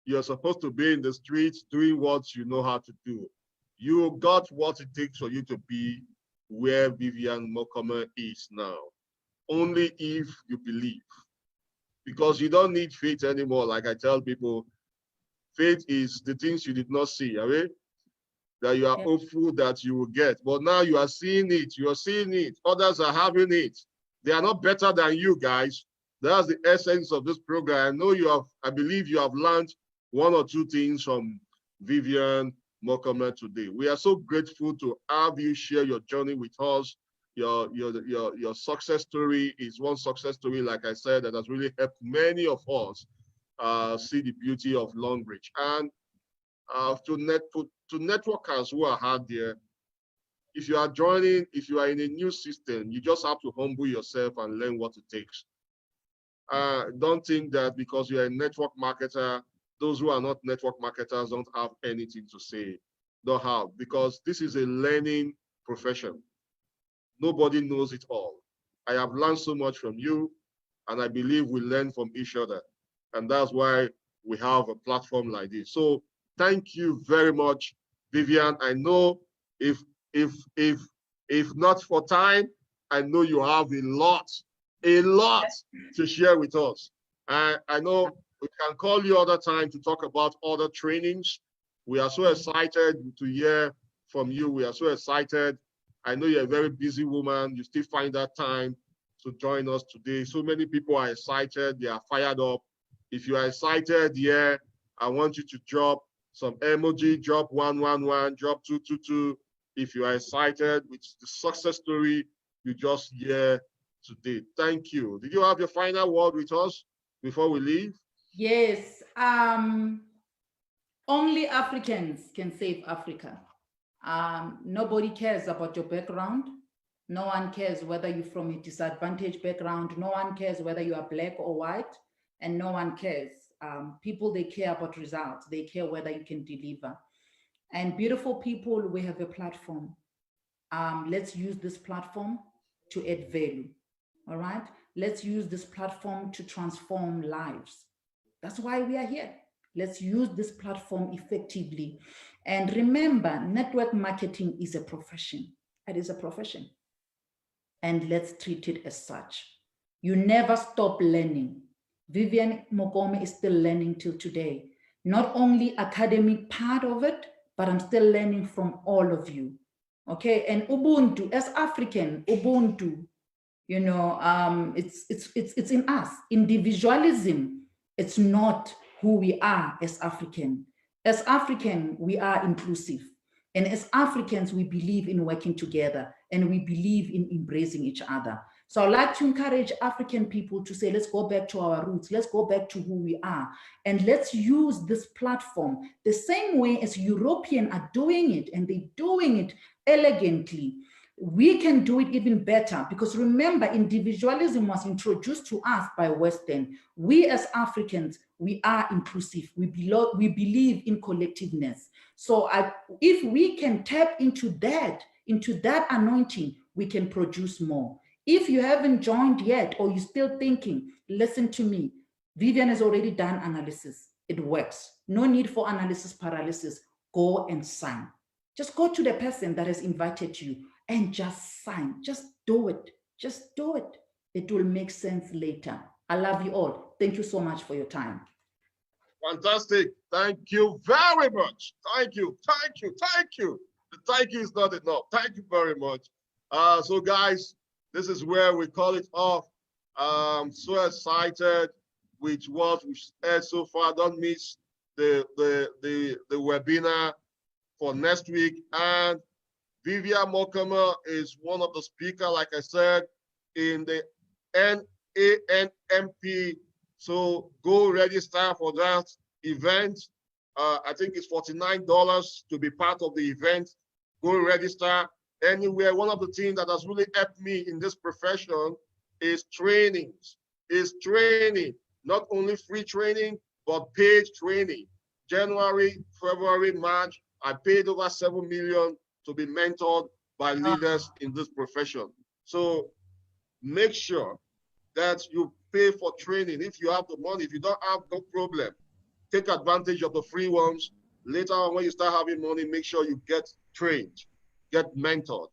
You're supposed to be in the streets doing what you know how to do. You got what it takes for you to be where Vivian Mokome is now. Only if you believe. Because you don't need faith anymore. Like I tell people, faith is the things you did not see, right? That you are hopeful that you will get. But now you are seeing it. You are seeing it. Others are having it. They are not better than you guys. That's the essence of this program. I believe you have learned one or two things from Vivian Mokome today. We are so grateful to have you share your journey with us. Your success story is one success story, like I said, that has really helped many of us see the beauty of Longrich. And to networkers who are out there, if you are joining, if you are in a new system, you just have to humble yourself and learn what it takes. Don't think that because you're a network marketer, those who are not network marketers don't have anything to say. Don't have, because this is a learning profession. Nobody knows it all. I have learned so much from you, and I believe we learn from each other. And that's why we have a platform like this. So thank you very much, Vivian. I know if not for time, I know you have a lot to share with us. I know we can call you other time to talk about other trainings. We are so excited to hear from you. We are so excited. I know you're a very busy woman. You still find that time to join us today. So many people are excited. They are fired up. If you are excited, I want you to drop some emoji, drop 111, drop 222. if you are excited with the success story you just hear today. Thank you. Did you have your final word with us before we leave? Yes. Only Africans can save Africa. Nobody cares about your background. No one cares whether you're from a disadvantaged background. No one cares whether you are black or white, and no one cares. People, they care about results. They care whether you can deliver. And beautiful people, we have a platform. Let's use this platform to add value. All right. Let's use this platform to transform lives. That's why we are here. Let's use this platform effectively. And remember, network marketing is a profession. It is a profession. And let's treat it as such. You never stop learning. Vivian Mokome is still learning till today. Not only academic part of it, but I'm still learning from all of you. Okay, and Ubuntu, as African, Ubuntu, you know, it's in us. Individualism, it's not who we are as African. As African, we are inclusive. And as Africans, we believe in working together and we believe in embracing each other. So I'd like to encourage African people to say, let's go back to our roots. Let's go back to who we are. And let's use this platform the same way as Europeans are doing it, and they're doing it elegantly. We can do it even better, because remember, individualism was introduced to us by Western. We as Africans, we are inclusive. We believe in collectiveness. So if we can tap into that anointing, we can produce more. If you haven't joined yet, or you're still thinking, listen to me, Vivian has already done analysis. It works. No need for analysis paralysis. Go and sign. Just go to the person that has invited you and just sign. Just do it. Just do it. It will make sense later. I love you all. Thank you so much for your time. Fantastic. Thank you very much. Thank you. Thank you. Thank you. The thank you is not enough. Thank you very much. So guys, this is where we call it off. So excited with what we've heard so far. Don't miss the webinar for next week. And Vivian Mokome is one of the speakers, like I said, in the NANMP. So go register for that event. I think it's $49 to be part of the event. Go register anywhere. One of the things that has really helped me in this profession is trainings. Is training, not only free training, but paid training. January, February, March, I paid over 7 million to be mentored by leaders in this profession. So make sure that you pay for training. If you have the money, if you don't have, no problem. Take advantage of the free ones. Later on, when you start having money, make sure you get trained, get mentored.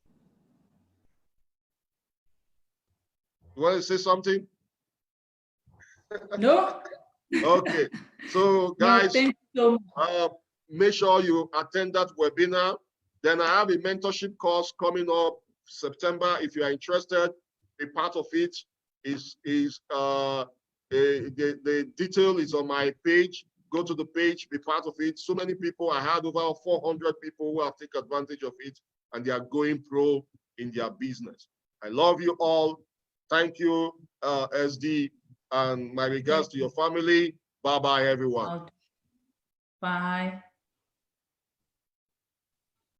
You want to say something? No. Okay. So guys, no, thank you so much. Make sure you attend that webinar. Then I have a mentorship course coming up September. If you are interested, a part of it is the detail is on my page. Go to the page, be part of it. So many people, I had over 400 people who have taken advantage of it, and they are going pro in their business. I love you all. Thank you, SD, and my regards to your family. Bye-bye, everyone. Bye.